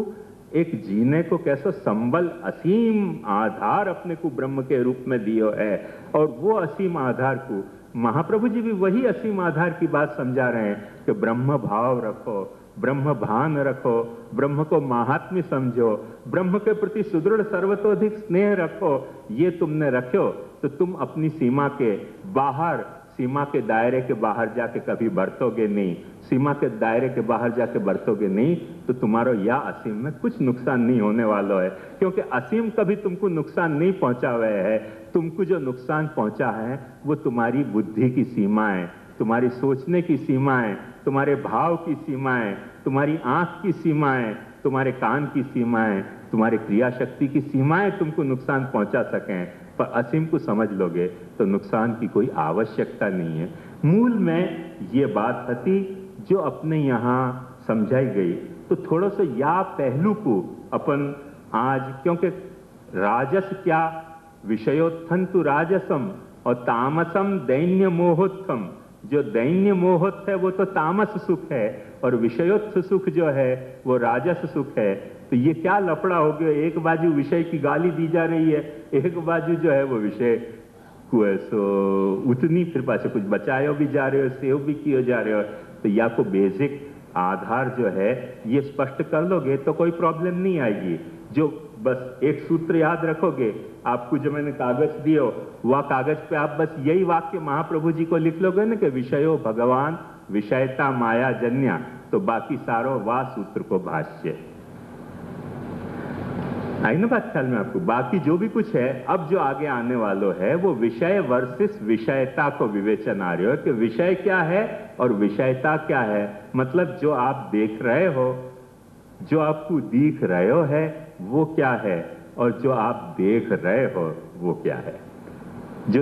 एक जीने को कैसा संबल असीम आधार अपने को ब्रह्म के रूप में दियो है, और वो असीम आधार को महाप्रभु जी भी वही असीम आधार की बात समझा रहे हैं कि ब्रह्म भाव रखो, ब्रह्म भान रखो, ब्रह्म को महात्म्य समझो, ब्रह्म के प्रति सुदृढ़ सर्वतोधिक स्नेह रखो। ये तुमने रखो तो तुम अपनी सीमा के बाहर, सीमा के दायरे के बाहर जाके कभी बरतोगे नहीं। सीमा के दायरे के बाहर जाके बरतोगे नहीं तो तुम्हारा या असीम में कुछ नुकसान नहीं होने वाला है, क्योंकि असीम कभी तुमको नुकसान नहीं पहुंचा हुआ है। तुमको जो नुकसान पहुंचा है वो तुम्हारी बुद्धि की सीमाएं, तुम्हारी सोचने की सीमाएं, तुम्हारे भाव की सीमाएं, तुम्हारी आंख की सीमाएं, तुम्हारे कान की सीमाएं, तुम्हारे क्रिया शक्ति की सीमाएं तुमको नुकसान पहुंचा सकें। पर असीम को समझ लोगे तो नुकसान की कोई आवश्यकता नहीं है। मूल में ये बात थी जो अपने यहाँ समझाई गई। तो थोड़ा सा या पहलू को अपन आज, क्योंकि राजस क्या, विषयोत्थन तो राजसम और तामसम दैन्य मोहोत्थम। जो दैन्य मोहत है वो तो तामस सुख है और विषयोत्थ सुख जो है वो राजस सुख है। तो ये क्या लफड़ा हो गया, एक बाजू विषय की गाली दी जा रही है, एक बाजू जो है वो विषय को ऐसो उतनी फिर पास कुछ बचायो भी जा रहे हो, सेव भी किए जा रहे हो। तो या को बेसिक आधार जो है ये स्पष्ट कर लोगे तो कोई प्रॉब्लम नहीं आएगी। जो बस एक सूत्र याद रखोगे, आपको जो मैंने कागज दियो वह कागज पे आप बस यही वाक्य महाप्रभु जी को लिख लोगे ना कि विषयो भगवान विषयता माया जन्या, तो बाकी सारो वाह सूत्र को भाष्य। आई ना बात ख्याल में आपको? बाकी जो भी कुछ है अब जो आगे आने वाला है वो विषय वर्सेस विषयता को विवेचन आ रहे हो कि विषय क्या है और विषयता क्या है। मतलब जो आप देख रहे हो, जो आपको दिख रहे हो है वो क्या है, और जो आप देख रहे हो वो क्या है। जो